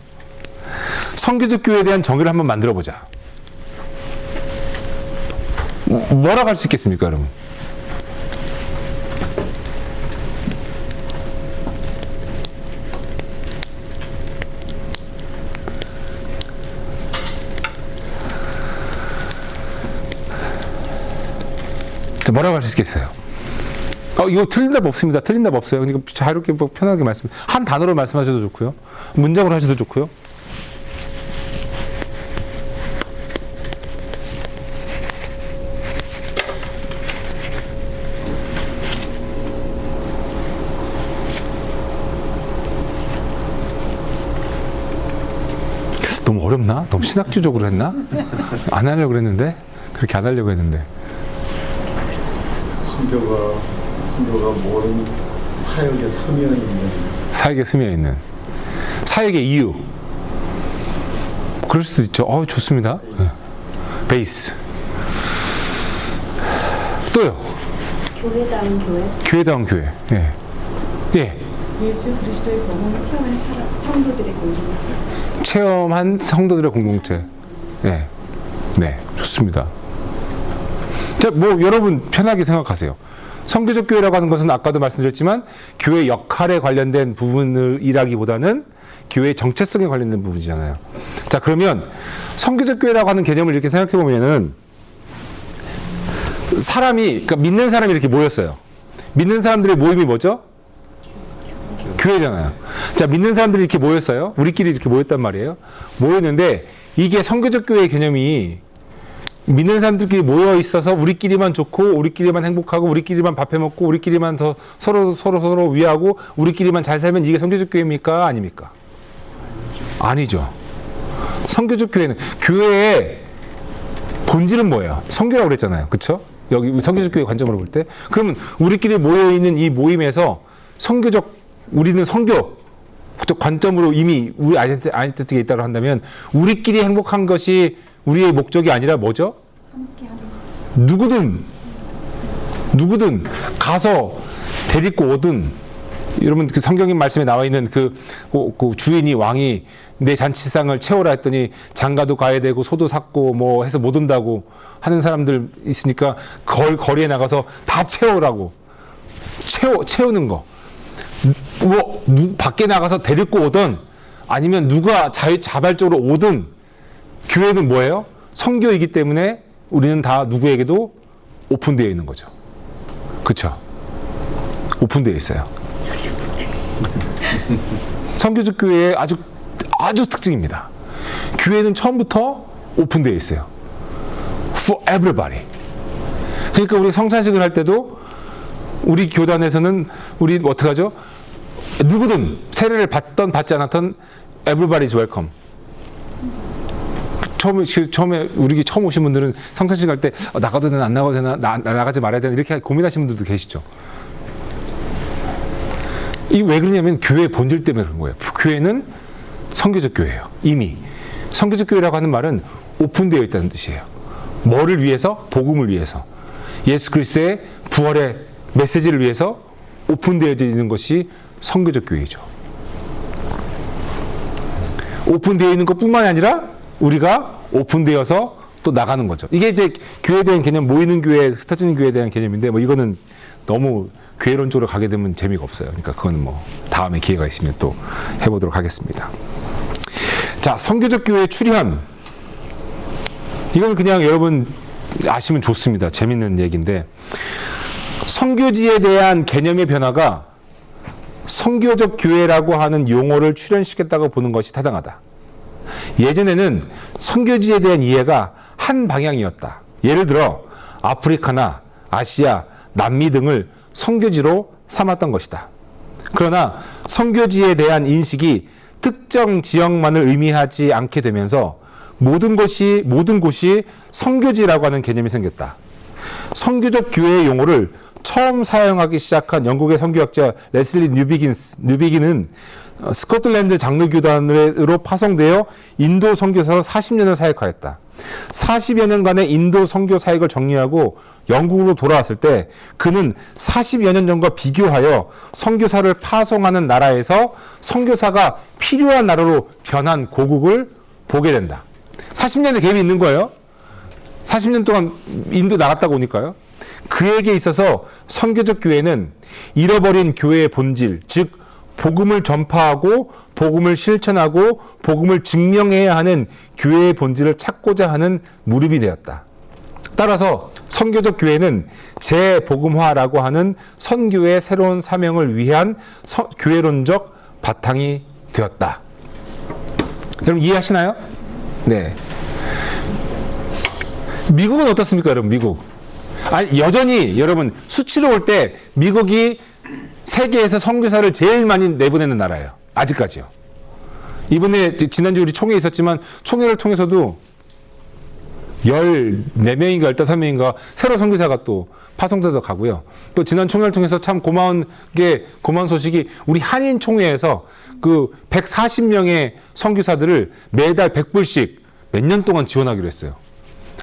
선교적 교회에 대한 정의를 한번 만들어보자. 뭐라고 할 수 있겠습니까, 여러분? 뭐라고 할 수 있겠어요? 이거 틀린 답 없습니다. 틀린 답 없어요. 그러니까 자유롭게 편하게 한 단어로 말씀하셔도 좋고요. 문장으로 하셔도 좋고요. 너무 어렵나? 너무 신학교적으로 했나? 안 하려고 그랬는데? 그렇게 안 하려고 했는데. 선교가 모든 사역에 스며 있는. 사역에 스며 있는. 사역의 이유. 그럴 수도 있죠. 좋습니다. 베이스. 또요. 교회다운 교회. 교회다운 교회. 예. 예. 예수 그리스도의 복음을 체험한 성도들의 공동체. 체험한 성도들의 공동체. 네. 네. 좋습니다. 자, 여러분 편하게 생각하세요. 선교적 교회라고 하는 것은 아까도 말씀드렸지만 교회 역할에 관련된 부분이라기보다는 교회의 정체성에 관련된 부분이잖아요. 자, 그러면 선교적 교회라고 하는 개념을 이렇게 생각해 보면은 그러니까 믿는 사람이 이렇게 모였어요. 믿는 사람들의 모임이 뭐죠? 교회잖아요. 자, 믿는 사람들이 이렇게 모였어요. 우리끼리 이렇게 모였단 말이에요. 모였는데 이게 선교적 교회의 개념이 믿는 사람들끼리 모여 있어서 우리끼리만 좋고 우리끼리만 행복하고 우리끼리만 밥해 먹고 우리끼리만 더 서로 위하고 우리끼리만 잘 살면 이게 선교적 교회입니까? 아닙니까? 아니죠. 선교적 교회는, 교회의 본질은 뭐예요? 선교라고 그랬잖아요. 그렇죠? 여기 선교적 교회 관점으로 볼 때, 그러면 우리끼리 모여 있는 이 모임에서 우리는 선교적 관점으로 이미 우리 아이덴티티가 있다고 한다면 우리끼리 행복한 것이 우리의 목적이 아니라 뭐죠? 누구든 가서 데리고 오든, 여러분 그 성경인 말씀에 나와 있는 그 주인이, 왕이 내 잔치상을 채우라 했더니 장가도 가야 되고 소도 샀고 해서 못 온다고 하는 사람들 있으니까 거리에 나가서 다 채우라고 채우는 거. 밖에 나가서 데리고 오든 아니면 누가 자발적으로 오든, 교회는 뭐예요? 선교이기 때문에 우리는 다 누구에게도 오픈되어 있는 거죠. 그렇죠? 오픈되어 있어요. 선교적 교회의 아주 특징입니다. 교회는 처음부터 오픈되어 있어요. For everybody. 그러니까 우리 성찬식을 할 때도 우리 교단에서는 우리 어떻게 하죠? 누구든 세례를 받던 받지 않았던 everybody is welcome. 처음에 우리 처음 오신 분들은 성찬식 할 때 나가도 되나 안 나가도 되나, 나가지 말아야 되나 이렇게 고민하시는 분들도 계시죠. 이게 왜 그러냐면 교회의 본질 때문에 그런 거예요. 교회는 선교적 교회예요. 이미 성교적 교회라고 하는 말은 오픈되어 있다는 뜻이에요. 뭐를 위해서? 복음을 위해서. 예수 그리스도의 부활의 메시지를 위해서 오픈되어 있는 것이 성교적 교회죠. 오픈되어 있는 것뿐만이 아니라 우리가 오픈되어서 또 나가는 거죠. 이게 이제 교회에 대한 개념, 모이는 교회, 흩어지는 교회에 대한 개념인데 뭐 이거는 너무 교회론 쪽으로 가게 되면 재미가 없어요. 그러니까 그거는 뭐 다음에 기회가 있으면 또 해보도록 하겠습니다. 자, 성교적 교회 출현. 이건 그냥 여러분 아시면 좋습니다. 재밌는 얘기인데 성교지에 대한 개념의 변화가 성교적 교회라고 하는 용어를 출현시켰다고 보는 것이 타당하다. 예전에는 성교지에 대한 이해가 한 방향이었다. 예를 들어 아프리카나 아시아, 남미 등을 성교지로 삼았던 것이다. 그러나 성교지에 대한 인식이 특정 지역만을 의미하지 않게 되면서 모든 곳이 성교지라고 하는 개념이 생겼다. 성교적 교회의 용어를 처음 사용하기 시작한 영국의 선교학자 레슬리 뉴비긴은 스코틀랜드 장로교단으로 파송되어 인도 선교사로 40년을 사역하였다. 40여 년간의 인도 선교 사역을 정리하고 영국으로 돌아왔을 때 그는 40여 년 전과 비교하여 선교사를 파송하는 나라에서 선교사가 필요한 나라로 변한 고국을 보게 된다. 40년의 갭이 있는 거예요. 40년 동안 인도 나갔다고 오니까요. 그에게 있어서 선교적 교회는 잃어버린 교회의 본질, 즉 복음을 전파하고 복음을 실천하고 복음을 증명해야 하는 교회의 본질을 찾고자 하는 무릎이 되었다. 따라서 선교적 교회는 재복음화라고 하는 선교의 새로운 사명을 위한 교회론적 바탕이 되었다. 여러분 이해하시나요? 네. 미국은 어떻습니까, 여러분? 미국. 아니, 여전히 여러분 수치로 볼 때 미국이 세계에서 선교사를 제일 많이 내보내는 나라예요. 아직까지요. 이번에 지난주 우리 총회 있었지만 총회를 통해서도 14명인가 15명인가 새로 선교사가 또 파송돼서 가고요. 또 지난 총회를 통해서 참 고마운 소식이 우리 한인 총회에서 그 140명의 선교사들을 매달 100불씩 몇 년 동안 지원하기로 했어요.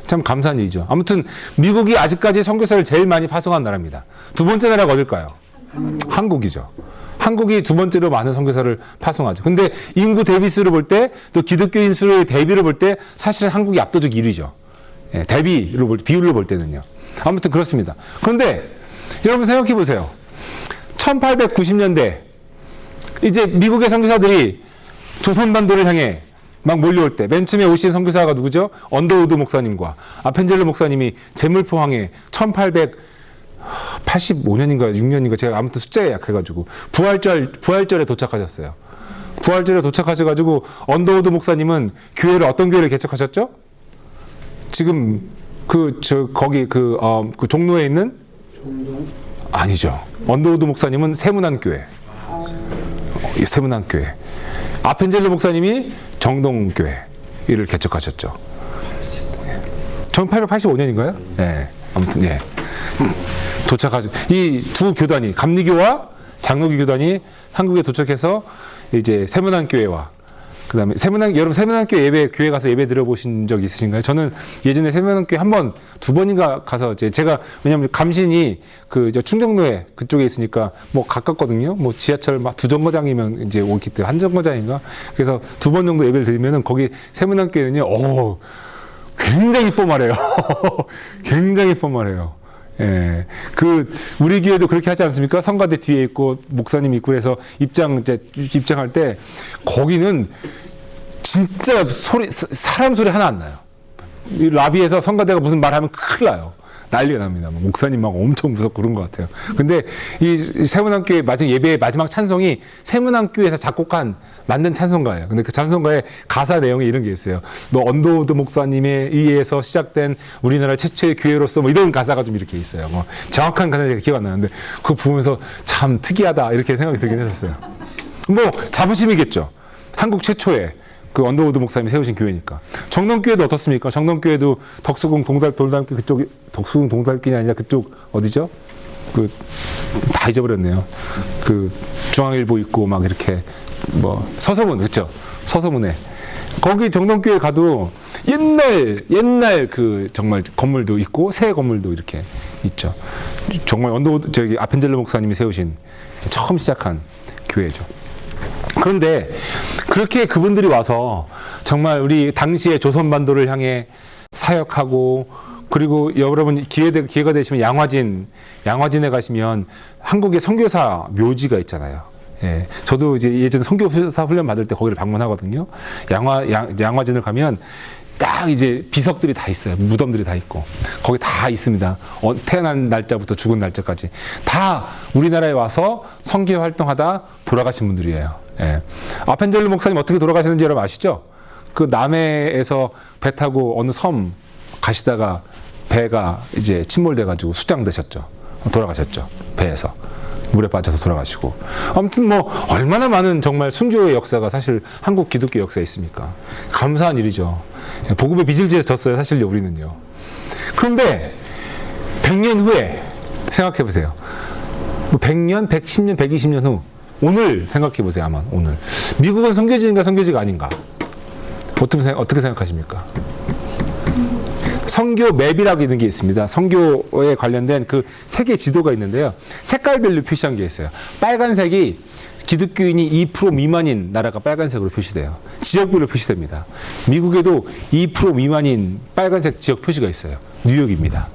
참 감사한 일이죠. 아무튼 미국이 아직까지 선교사를 제일 많이 파송한 나라입니다. 두 번째 나라가 어딜까요? 한국이죠. 한국이 두 번째로 많은 선교사를 파송하죠. 근데 인구 대비수를 볼 때, 또 기독교인 수의 대비를 볼 때 사실은 한국이 압도적 1위죠. 예, 비율로 볼 때는요. 아무튼 그렇습니다. 그런데 여러분 생각해 보세요. 1890년대 이제 미국의 선교사들이 조선반도를 향해 막 몰려올 때 맨 처음에 오신 선교사가 누구죠? 언더우드 목사님과 아펜젤러 목사님이 제물포항에 1885년인가 6년인가 제가 아무튼 숫자에 약해가지고 부활절에 도착하셨어요. 부활절에 도착하셔가지고 언더우드 목사님은 교회를 어떤 교회를 개척하셨죠? 지금 거기 종로에 있는 아니죠. 언더우드 목사님은 세문안교회. 세문안교회. 아펜젤러 목사님이 정동교회를 개척하셨죠. 1885년인가요? 네. 아무튼, 예. 도착하죠. 이 두 교단이, 감리교와 장로교 교단이 한국에 도착해서 이제 세문안교회와 그 다음에 여러분 세문안교 교회 가서 예배 들어보신 적 있으신가요? 저는 예전에 세문안교회 두 번인가 가서 제가 왜냐면 감신이 충정로에 그쪽에 있으니까 뭐 가깝거든요. 뭐 지하철 막 2정거장이면 이제 오기 때문에 한 정거장인가? 그래서 2번 정도 예배를 드리면은 거기 세문안교회는요, 굉장히 포멀해요. 굉장히 포멀해요. 예. 우리 교회도 그렇게 하지 않습니까? 성가대 뒤에 있고, 목사님 있고, 그래서 입장할 때, 거기는 진짜 사람 소리 하나 안 나요. 이 라비에서 성가대가 무슨 말 하면 큰일 나요. 난리가 납니다. 목사님 막 엄청 무섭고 그런 것 같아요. 근데 이 세문안교회 예배의 마지막 찬송이 세문안교회에서 만든 찬송가예요. 근데 그 찬송가의 가사 내용에 이런 게 있어요. 뭐 언더우드 목사님에 의해서 시작된 우리나라 최초의 교회로서 뭐 이런 가사가 좀 이렇게 있어요. 뭐 정확한 가사가 제가 기억 안 나는데 그거 보면서 참 특이하다 이렇게 생각이 들긴 했었어요. 뭐 자부심이겠죠. 한국 최초의 언더우드 목사님이 세우신 교회니까. 정동교회도 어떻습니까? 정동교회도 덕수궁 돌담길 덕수궁 동달길이 아니라 그쪽 어디죠? 다 잊어버렸네요. 중앙일보 있고 막 이렇게 서서문, 그렇죠? 서서문에 거기 정동교회 가도 옛날 그 정말 건물도 있고 새 건물도 이렇게 있죠. 정말 저기 아펜젤로 목사님이 세우신 처음 시작한 교회죠. 그런데 그렇게 그분들이 와서 정말 우리 당시의 조선반도를 향해 사역하고, 그리고 여러분 기회가 되시면 양화진에 가시면 한국의 선교사 묘지가 있잖아요. 예, 저도 이제 예전 선교사 훈련 받을 때 거기를 방문하거든요. 양화진을 가면 딱 이제 비석들이 다 있어요. 무덤들이 다 있고 거기 다 있습니다. 태어난 날짜부터 죽은 날짜까지 다 우리나라에 와서 선교 활동하다 돌아가신 분들이에요. 예. 아펜젤로 목사님 어떻게 돌아가셨는지 여러분 아시죠? 그 남해에서 배 타고 어느 섬 가시다가 배가 이제 침몰돼가지고 수장되셨죠. 돌아가셨죠. 배에서 물에 빠져서 돌아가시고. 아무튼 뭐 얼마나 많은 정말 순교의 역사가 사실 한국 기독교 역사에 있습니까? 감사한 일이죠. 복음의 빚을 졌어요, 사실요, 우리는요. 그런데 100년 후에 생각해 보세요. 100년, 110년, 120년 후 오늘 생각해 보세요. 아마 오늘 미국은 선교지인가 선교지가 아닌가? 어떻게 생각하십니까? 선교 맵이라고 있는 게 있습니다. 선교에 관련된 그 세계 지도가 있는데요. 색깔별로 표시한 게 있어요. 빨간색이 기독교인이 2% 미만인 나라가 빨간색으로 표시돼요. 지역별로 표시됩니다. 미국에도 2% 미만인 빨간색 지역 표시가 있어요. 뉴욕입니다.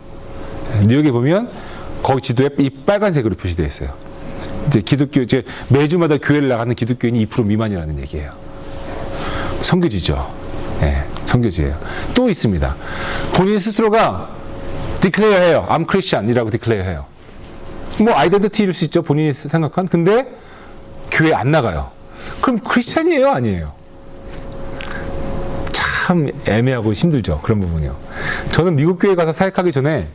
뉴욕에 보면 거기 지도에 이 빨간색으로 표시되어 있어요. 이제 매주마다 교회를 나가는 기독교인이 2% 미만이라는 얘기예요. 선교지죠. 예, 선교지예요. 또 있습니다. 본인 스스로가 declare 해요. I'm Christian이라고 declare 해요. 뭐 아이덴티티일 수 있죠. 본인이 생각한. 근데 교회 안 나가요. 그럼 크리스찬이에요? 아니에요? 참 애매하고 힘들죠. 그런 부분이요. 저는 미국 교회 가서 사역하기 전에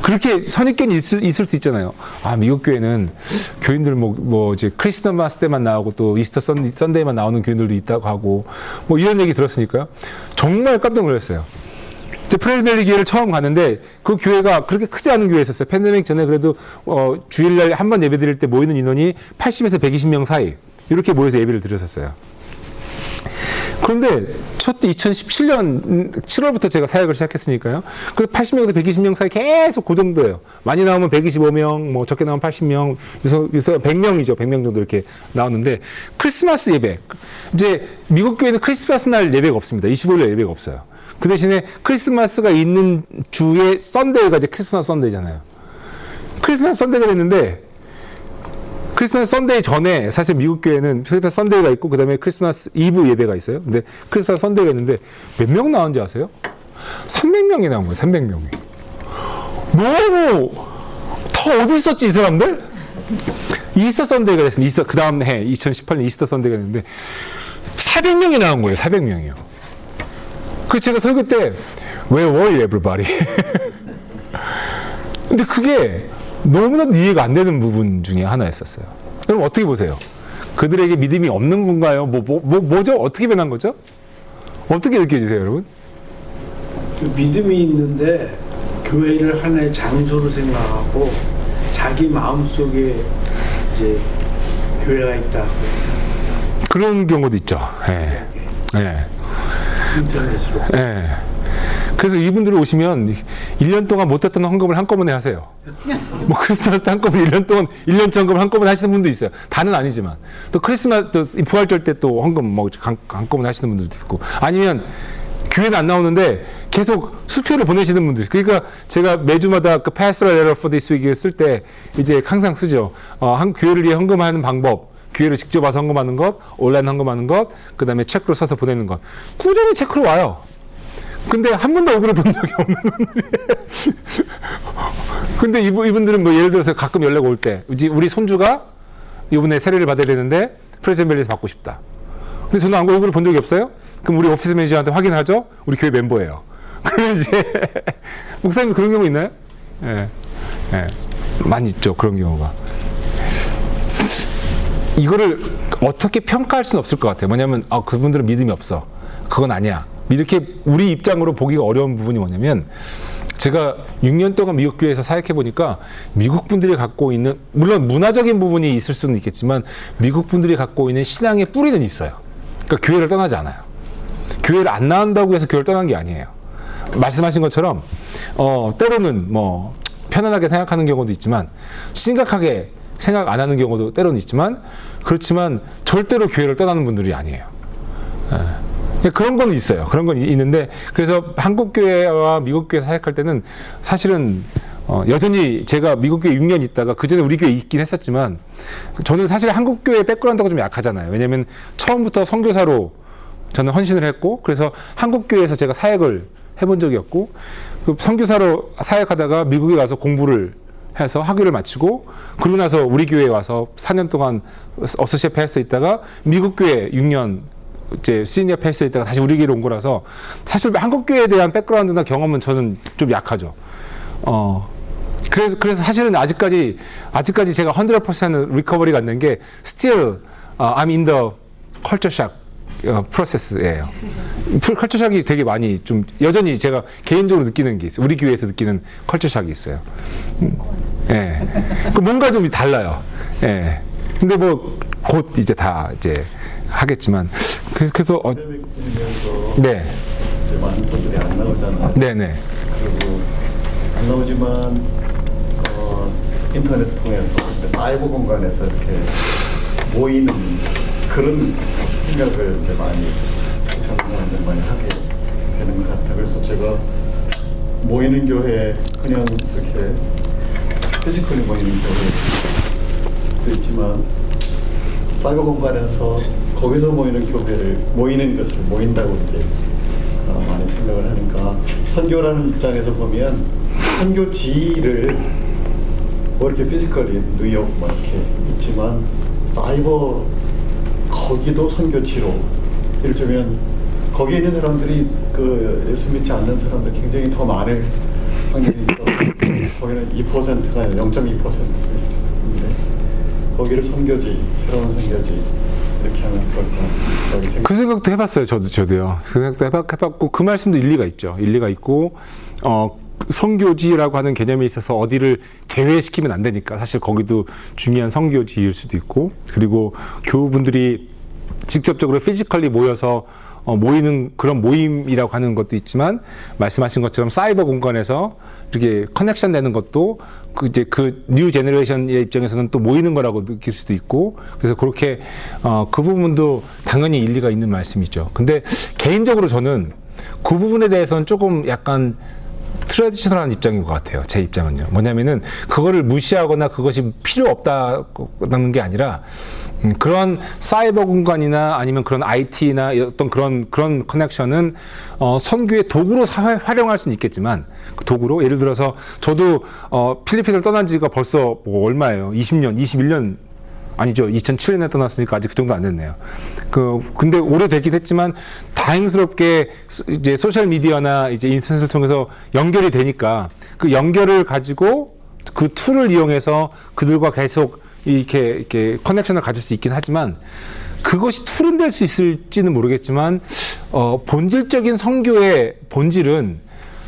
그렇게 선입견이 있을 수 있잖아요. 아, 미국 교회는 교인들 이제 크리스마스 때만 나오고 또 이스터 선데이만 나오는 교인들도 있다고 하고 뭐 이런 얘기 들었으니까요. 정말 깜짝 놀랐어요. 프레스밸리 교회를 처음 갔는데 그 교회가 그렇게 크지 않은 교회였었어요. 팬데믹 전에 그래도 주일날 한 번 예배 드릴 때 모이는 인원이 80에서 120명 사이 이렇게 모여서 예배를 드렸었어요. 그런데 첫 2017년 7월부터 제가 사역을 시작했으니까요. 그 80명에서 120명 사이 계속 그 정도예요. 많이 나오면 125명, 뭐 적게 나오면 80명, 그래서 100명이죠. 100명 정도 이렇게 나오는데 크리스마스 예배. 이제 미국 교회는 크리스마스 날 예배가 없습니다. 25일 예배가 없어요. 그 대신에 크리스마스가 있는 주에 썬데이가 이제 크리스마스 썬데이잖아요. 크리스마스 썬데이가 됐는데 크리스마스 썬데이 전에 사실 미국 교회는 크리스마스 썬데이가 있고 그 다음에 크리스마스 이브 예배가 있어요. 근데 크리스마스 썬데이가 있는데 몇 명 나온지 아세요? 300명이 나온 거예요. 300명이. 너무 더 어디 있었지 이 사람들? 이스터 썬데이가 됐습니다. 그 다음 해 2018년 이스터 썬데이가 됐는데 400명이 나온 거예요. 400명이요. 그 제가 설교 때 Where were you everybody? 근데 그게 너무나도 이해가 안 되는 부분 중에 하나였었어요. 여러분 어떻게 보세요? 그들에게 믿음이 없는 건가요? 뭐죠? 어떻게 변한 거죠? 어떻게 느껴지세요, 여러분? 믿음이 있는데 교회를 하나의 장소로 생각하고 자기 마음속에 이제 교회가 있다. 그런 경우도 있죠. 예. 예. 인터넷으로. 예. 그래서 이분들이 오시면 1년 동안 못했던 헌금을 한꺼번에 하세요. 뭐 크리스마스 때 한꺼번에 1년 동안 1년치 헌금을 한꺼번에 하시는 분도 있어요. 다는 아니지만. 또 크리스마스, 또 부활절 때 또 헌금 뭐 한꺼번에 하시는 분들도 있고. 아니면 교회는 안 나오는데 계속 수표를 보내시는 분들. 그러니까 제가 매주마다 그 pastoral letter for this week 쓸 때 이제 항상 쓰죠. 교회를 위해 헌금하는 방법. 교회를 직접 와서 헌금하는 것, 온라인 헌금하는 것, 그 다음에 체크로 써서 보내는 것. 꾸준히 체크로 와요. 근데 한 번도 얼굴을 본 적이 없는 분들이에요. 근데 이분들은 뭐 예를 들어서 가끔 연락 올 때, 우리 손주가 이번에 세례를 받아야 되는데 프레젠밸리에서 받고 싶다. 근데 저는 얼굴을 본 적이 없어요? 그럼 우리 오피스 매니저한테 확인하죠? 우리 교회 멤버예요. 그러면 이제, 목사님 그런 경우 있나요? 예. 예. 많이 있죠. 그런 경우가. 이거를 어떻게 평가할 수는 없을 것 같아요. 뭐냐면, 그분들은 믿음이 없어. 그건 아니야. 이렇게 우리 입장으로 보기가 어려운 부분이 뭐냐면, 제가 6년 동안 미국 교회에서 사역해 보니까 미국 분들이 갖고 있는, 물론 문화적인 부분이 있을 수는 있겠지만 미국 분들이 갖고 있는 신앙의 뿌리는 있어요. 그러니까 교회를 떠나지 않아요. 교회를 안 나온다고 해서 교회를 떠난 게 아니에요. 말씀하신 것처럼 때로는 뭐 편안하게 생각하는 경우도 있지만 심각하게 생각 안 하는 경우도 때로는 있지만 그렇지만 절대로 교회를 떠나는 분들이 아니에요. 그런 건 있어요. 그런 건 있는데 그래서 한국 교회와 미국 교회 사역할 때는 사실은 여전히 제가 미국 교회 6년 있다가 그 전에 우리 교회 있긴 했었지만 저는 사실 한국 교회 백그라운드가 좀 약하잖아요. 왜냐하면 처음부터 선교사로 저는 헌신을 했고 그래서 한국 교회에서 제가 사역을 해본 적이 없고 그 선교사로 사역하다가 미국에 가서 공부를 해서 학위를 마치고 그러고 나서 우리 교회에 와서 4년 동안 어소시에이트 패스터 있다가 미국 교회 6년 이제 시니어 패스터 있다가 다시 우리 교회로 온 거라서 사실 한국 교회에 대한 백그라운드나 경험은 저는 좀 약하죠. 그래서 사실은 아직까지 제가 100% 리커버리가 안 된 게 still I'm in the culture shock 프로세스예요. 컬처 샥이 되게 많이 좀 여전히 제가 개인적으로 느끼는 게 있어요. 우리 교회에서 느끼는 컬처 샥이 있어요. 예. 뭔가 좀 달라요. 예. 근데 뭐 곧 이제 다 이제 하겠지만 그래서 팬데믹 이면서 네. 이제 많은 분들이 안 나오잖아요. 네네. 그리고 안 나오지만 인터넷 통해서 사이버 공간에서 이렇게 모이는 그런 생각을 이제 많이 청소년들 많이 하게 되는 것 같아요. 그래서 제가 모이는 교회 그냥 이렇게 피지컬리 모이는 교회도 있지만 사이버 공간에서 거기서 모이는 것을 모인다고 이제 많이 생각을 하니까 선교라는 입장에서 보면 선교지를 뭐 이렇게 피지컬리 뉴욕 뭐 이렇게 있지만 사이버 거기도 선교지로 이를테면 거기에 있는 사람들이 그 예수 믿지 않는 사람들 굉장히 더 많을 확률이 있어서 거기는 2%가 0.2%인데 거기를 선교지, 새로운 선교지 이렇게 하면 어떨까? 그 생각도 해봤어요. 저도요. 그 생각도 해봤고 그 말씀도 일리가 있죠. 일리가 있고 선교지라고 하는 개념에 있어서 어디를 제외시키면 안 되니까 사실 거기도 중요한 선교지일 수도 있고 그리고 교우분들이 직접적으로 피지컬리 모여서 모이는 그런 모임이라고 하는 것도 있지만 말씀하신 것처럼 사이버 공간에서 이렇게 커넥션 되는 것도 그 뉴 제너레이션의 입장에서는 또 모이는 거라고 느낄 수도 있고 그래서 그렇게 그 부분도 당연히 일리가 있는 말씀이죠. 근데 개인적으로 저는 그 부분에 대해서는 조금 약간 트래디셔널한 입장인 것 같아요. 제 입장은요. 뭐냐면은 그거를 무시하거나 그것이 필요 없다는 게 아니라 그런 사이버 공간이나 아니면 그런 IT나 어떤 그런 커넥션은 선교의 도구로 활용할 수는 있겠지만 그 도구로 예를 들어서 저도 필리핀을 떠난 지가 벌써 뭐 얼마예요? 20년, 21년 아니죠. 2007년에 떠났으니까 아직 그 정도 안 됐네요. 근데 오래되긴 했지만 다행스럽게 이제 소셜 미디어나 이제 인터넷을 통해서 연결이 되니까 그 연결을 가지고 그 툴을 이용해서 그들과 계속 이렇게 커넥션을 가질 수 있긴 하지만 그것이 툴은 될 수 있을지는 모르겠지만 본질적인 선교의 본질은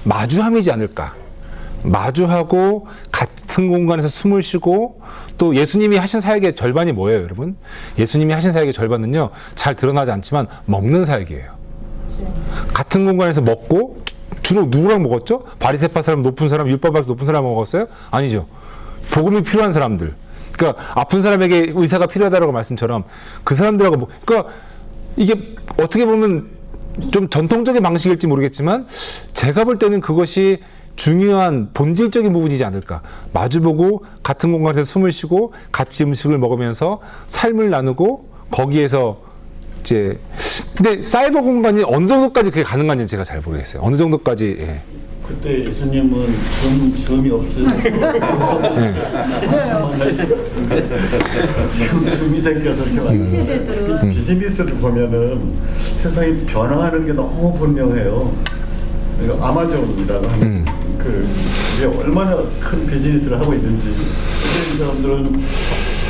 마주함이지 않을까. 마주하고 같은 공간에서 숨을 쉬고 또 예수님이 하신 사역의 절반이 뭐예요, 여러분? 예수님이 하신 사역의 절반은요, 잘 드러나지 않지만 먹는 사역이에요. 같은 공간에서 먹고 주로 누구랑 먹었죠? 바리새파 사람, 높은 사람, 율법학에서 높은 사람 먹었어요? 아니죠. 복음이 필요한 사람들. 그러니까 아픈 사람에게 의사가 필요하다라고 말씀처럼 그 사람들하고 그러니까 이게 어떻게 보면 좀 전통적인 방식일지 모르겠지만 제가 볼 때는 그것이 중요한 본질적인 부분이지 않을까. 마주보고 같은 공간에서 숨을 쉬고 같이 음식을 먹으면서 삶을 나누고 거기에서 이제 근데 사이버 공간이 어느 정도까지 그게 가능한지는 제가 잘 모르겠어요. 어느 정도까지. 예. 그때 예수님은 줌이 없으셔서 지금 줌이 생겨서 신세대들은 비즈니스를 보면은 세상이 변화하는 게 너무 분명해요. 아마존이라고 하는 그게 얼마나 큰 비즈니스를 하고 있는지 이 사람들은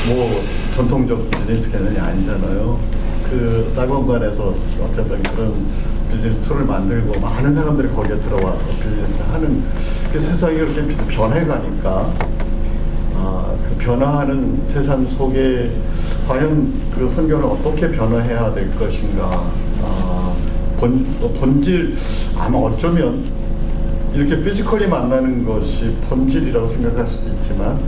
뭐 전통적 비즈니스 개념이 아니잖아요. 그 사이버 공간에서 어쨌든 그런 비즈니스 툴을 만들고 많은 사람들이 거기에 들어와서 비즈니스를 하는 그 세상이 그렇게 변해가니까 그 변화하는 세상 속에 과연 그 선교는 어떻게 변화해야 될 것인가. 본질 아마 어쩌면 이렇게 피지컬이 만나는 것이 본질이라고 생각할 수도 있지만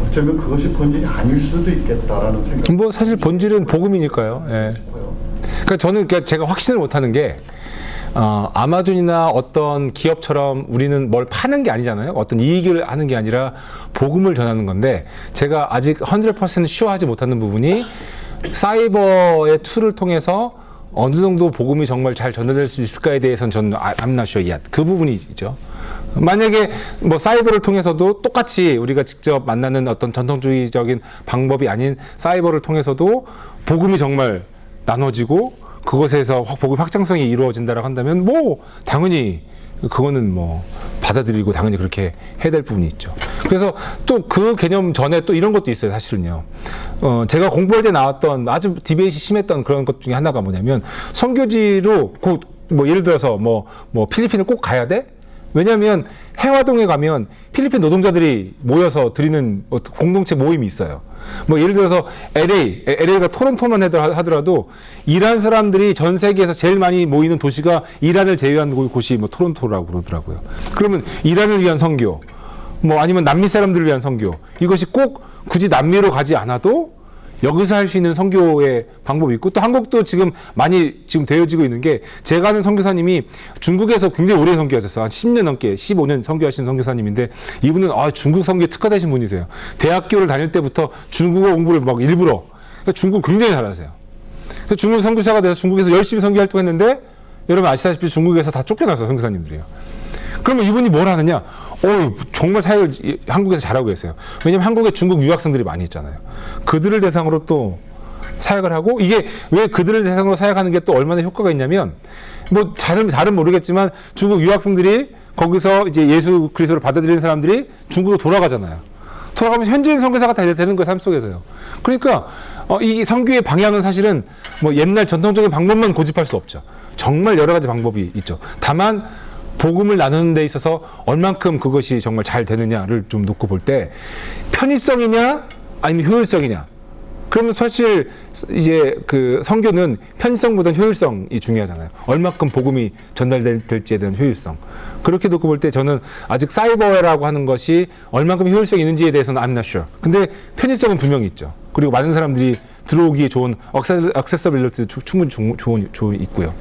어쩌면 그것이 본질이 아닐 수도 있겠다라는 생각. 뭐 사실 본질은 복음이니까요. 예. 그러니까 저는 제가 확신을 못하는 게 아마존이나 어떤 기업처럼 우리는 뭘 파는 게 아니잖아요. 어떤 이익을 하는 게 아니라 복음을 전하는 건데 제가 아직 100% 쉬워하지 못하는 부분이 사이버의 툴을 통해서 어느 정도 복음이 정말 잘 전달될 수 있을까에 대해서는 저는 I'm not sure yet. 그 부분이죠. 만약에 뭐 사이버를 통해서도 똑같이 우리가 직접 만나는 어떤 전통주의적인 방법이 아닌 사이버를 통해서도 복음이 정말 나눠지고 그것에서 복음 확장성이 이루어진다라고 한다면 뭐 당연히 그거는 뭐 받아들이고 당연히 그렇게 해야 될 부분이 있죠. 그래서 또 그 개념 전에 또 이런 것도 있어요, 사실은요. 제가 공부할 때 나왔던 아주 디베이트이 심했던 그런 것 중에 하나가 뭐냐면 선교지로 뭐 예를 들어서 뭐 필리핀을 꼭 가야 돼? 왜냐하면 해화동에 가면 필리핀 노동자들이 모여서 드리는 공동체 모임이 있어요. 뭐 예를 들어서 LA가 토론토만 하더라도 이란 사람들이 전 세계에서 제일 많이 모이는 도시가 이란을 제외한 곳이 뭐 토론토라고 그러더라고요. 그러면 이란을 위한 선교, 뭐 아니면 남미 사람들을 위한 선교, 이것이 꼭 굳이 남미로 가지 않아도 여기서 할 수 있는 선교의 방법이 있고 또 한국도 지금 많이 지금 되어지고 있는 게 제가 아는 선교사님이 중국에서 굉장히 오래 선교하셨어요. 한 10년 넘게 15년 선교하신 선교사님인데 이분은 중국 선교에 특화되신 분이세요. 대학교를 다닐 때부터 중국어 공부를 막 일부러 그러니까 중국 굉장히 잘하세요. 그래서 중국 선교사가 돼서 중국에서 열심히 선교 활동했는데 여러분 아시다시피 중국에서 다 쫓겨났어요. 선교사님들이요. 그러면 이분이 뭘 하느냐? 정말 사역을 한국에서 잘하고 계세요. 왜냐면 한국에 중국 유학생들이 많이 있잖아요. 그들을 대상으로 또 사역을 하고 이게 왜 그들을 대상으로 사역하는 게 또 얼마나 효과가 있냐면 뭐 잘은 모르겠지만 중국 유학생들이 거기서 이제 예수 그리스도를 받아들이는 사람들이 중국으로 돌아가잖아요. 돌아가면 현지인 선교사가 다 되는 거예요, 삶 속에서요. 그러니까 이 선교의 방향은 사실은 뭐 옛날 전통적인 방법만 고집할 수 없죠. 정말 여러 가지 방법이 있죠. 다만 복음을 나누는 데 있어서 얼만큼 그것이 정말 잘 되느냐를 좀 놓고 볼 때 편의성이냐 아니면 효율성이냐. 그러면 사실 이제 그 선교는 편의성보다는 효율성이 중요하잖아요. 얼만큼 복음이 전달될지에 대한 효율성. 그렇게 놓고 볼 때 저는 아직 사이버라고 하는 것이 얼만큼 효율성이 있는지에 대해서는 I'm not sure. 근데 편의성은 분명히 있죠. 그리고 많은 사람들이 들어오기에 좋은 액세서빌리티도 충분히 좋은 있고요.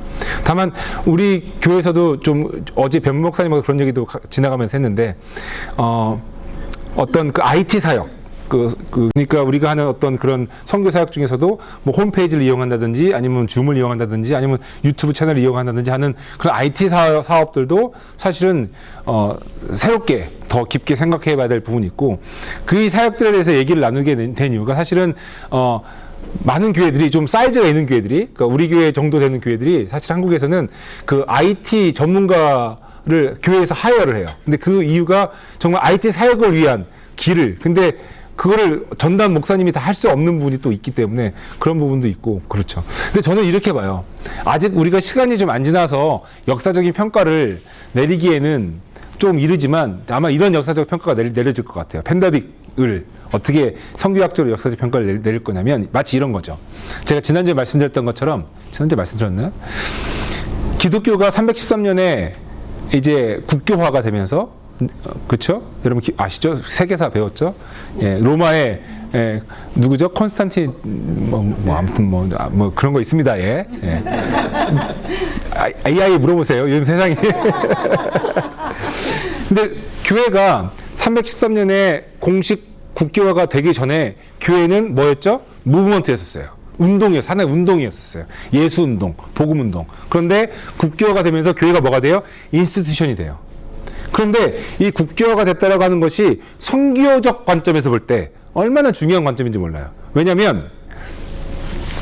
다만 우리 교회에서도 좀 어제 변 목사님하고 그런 얘기도 지나가면서 했는데 어떤 그 IT 사역 그러니까 우리가 하는 어떤 그런 선교 사역 중에서도 뭐 홈페이지를 이용한다든지 아니면 줌을 이용한다든지 아니면 유튜브 채널을 이용한다든지 하는 그런 IT 사업들도 사실은 새롭게 더 깊게 생각해 봐야 될 부분이 있고 그 사역들에 대해서 얘기를 나누게 된 이유가 사실은 많은 교회들이 좀 사이즈가 있는 교회들이 그러니까 우리 교회 정도 되는 교회들이 사실 한국에서는 그 IT 전문가를 교회에서 하이어를 해요. 근데 그 이유가 정말 IT 사역을 위한 길을 근데 그거를 전담 목사님이 다 할 수 없는 부분이 또 있기 때문에 그런 부분도 있고 그렇죠. 근데 저는 이렇게 봐요. 아직 우리가 시간이 좀 안 지나서 역사적인 평가를 내리기에는 좀 이르지만 아마 이런 역사적 평가가 내려질 것 같아요. 펜더빅을 어떻게 선교학적으로 역사적 평가를 내릴 거냐면 마치 이런 거죠. 제가 지난주에 말씀드렸던 것처럼 지난주에 말씀드렸나요? 기독교가 313년에 이제 국교화가 되면서 그렇죠? 여러분 아시죠? 세계사 배웠죠? 예, 로마에 누구죠? 콘스탄틴 아무튼 뭐 그런 거 있습니다. 예. AI 물어보세요. 요즘 세상에. 근데 교회가 313년에 공식 국교화가 되기 전에 교회는 뭐였죠? 무브먼트였었어요. 운동이었어요. 하나의 운동이었었어요. 예수운동, 복음운동. 그런데 국교화가 되면서 교회가 뭐가 돼요? 인스티튜션이 돼요. 그런데 이 국교화가 됐다라고 하는 것이 선교적 관점에서 볼 때 얼마나 중요한 관점인지 몰라요. 왜냐하면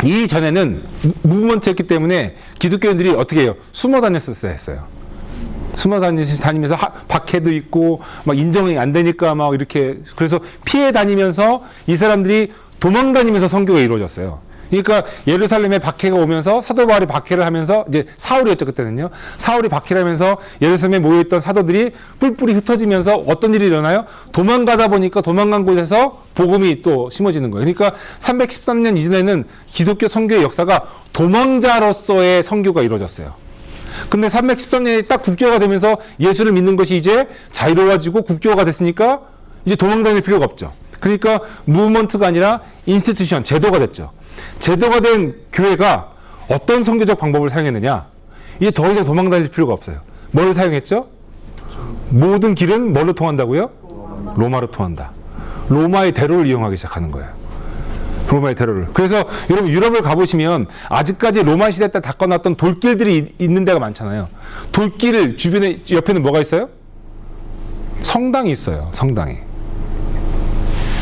이전에는 무브먼트였기 때문에 기독교인들이 어떻게 해요? 숨어 다녔었어야 했어요. 숨어 다니면서 박해도 있고 막 인정이 안 되니까 막 이렇게 그래서 피해 다니면서 이 사람들이 도망 다니면서 선교가 이루어졌어요. 그러니까 예루살렘에 박해가 오면서 사도 바울이 박해를 하면서 이제 사울이었죠 그때는요. 사울이 박해를 하면서 예루살렘에 모여있던 사도들이 뿔뿔이 흩어지면서 어떤 일이 일어나요? 도망가다 보니까 도망간 곳에서 복음이 또 심어지는 거예요. 그러니까 313년 이전에는 기독교 선교의 역사가 도망자로서의 선교가 이루어졌어요. 근데 313년이 딱 국교가 되면서 예수를 믿는 것이 이제 자유로워지고 국교가 됐으니까 이제 도망다닐 필요가 없죠. 그러니까 무브먼트가 아니라 인스티튜션, 제도가 됐죠. 제도가 된 교회가 어떤 선교적 방법을 사용했느냐? 이제 더 이상 도망다닐 필요가 없어요. 뭘 사용했죠? 모든 길은 뭘로 통한다고요? 로마로 통한다. 로마의 대로를 이용하기 시작하는 거예요. 로마의 대로를. 그래서 여러분 유럽을 가보시면 아직까지 로마 시대 때 닦아놨던 돌길들이 있는 데가 많잖아요. 돌길 주변에 옆에는 뭐가 있어요? 성당이 있어요. 성당이.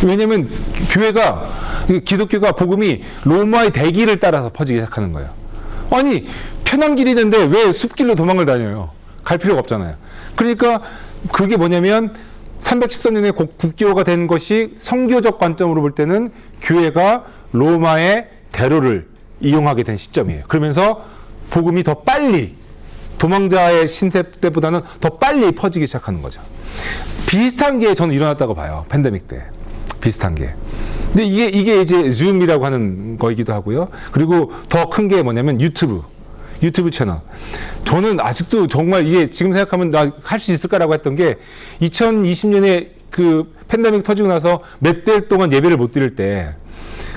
왜냐하면 교회가 기독교가 복음이 로마의 대길을 따라서 퍼지기 시작하는 거예요. 아니 편한 길이 있는데 왜 숲길로 도망을 다녀요? 갈 필요가 없잖아요. 그러니까 그게 뭐냐면 313년에 국교가 된 것이 선교적 관점으로 볼 때는 교회가 로마의 대로를 이용하게 된 시점이에요. 그러면서 복음이 더 빨리 도망자의 신세 때보다는 더 빨리 퍼지기 시작하는 거죠. 비슷한 게 저는 일어났다고 봐요. 팬데믹 때. 비슷한 게. 근데 이게 이제 줌이라고 하는 거이기도 하고요. 그리고 더 큰 게 뭐냐면 유튜브 채널. 저는 아직도 정말 이게 지금 생각하면 나 할 수 있을까라고 했던 게 2020년에 그 팬데믹 터지고 나서 몇 달 동안 예배를 못 드릴 때,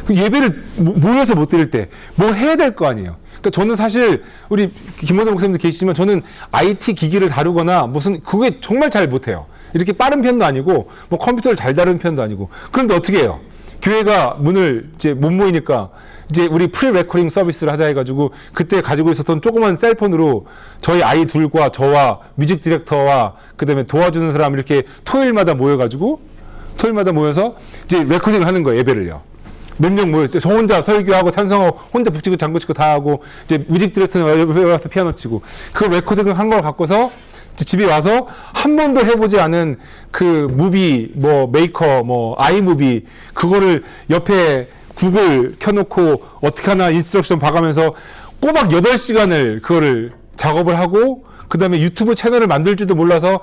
그 예배를 모여서 못 드릴 때 뭐 해야 될 거 아니에요. 그러니까 저는 사실 우리 김원호 목사님도 계시지만 저는 IT 기기를 다루거나 무슨 그게 정말 잘 못해요. 이렇게 빠른 편도 아니고 뭐 컴퓨터를 잘 다루는 편도 아니고. 그런데 어떻게 해요? 교회가 문을 이제 못 모이니까 이제 우리 프리 레코딩 서비스를 하자 해가지고 그때 가지고 있었던 조그만 셀폰으로 저희 아이 둘과 저와 뮤직 디렉터와 그 다음에 도와주는 사람 이렇게 토요일마다 모여서 이제 레코딩을 하는 거예요. 예배를요. 몇 명 모였어요. 저 혼자 설교하고 찬성하고 혼자 북치고 장구치고 다 하고 이제 뮤직 디렉터는 옆에 와서 피아노 치고 그 레코딩을 한 걸 갖고서 집에 와서 한 번도 해보지 않은 그 무비 뭐 메이커 뭐 아이무비 그거를 옆에 구글 켜놓고 어떻게 하나 인스트럭션 봐가면서 꼬박 8시간을 그거를 작업을 하고 그 다음에 유튜브 채널을 만들 줄도 몰라서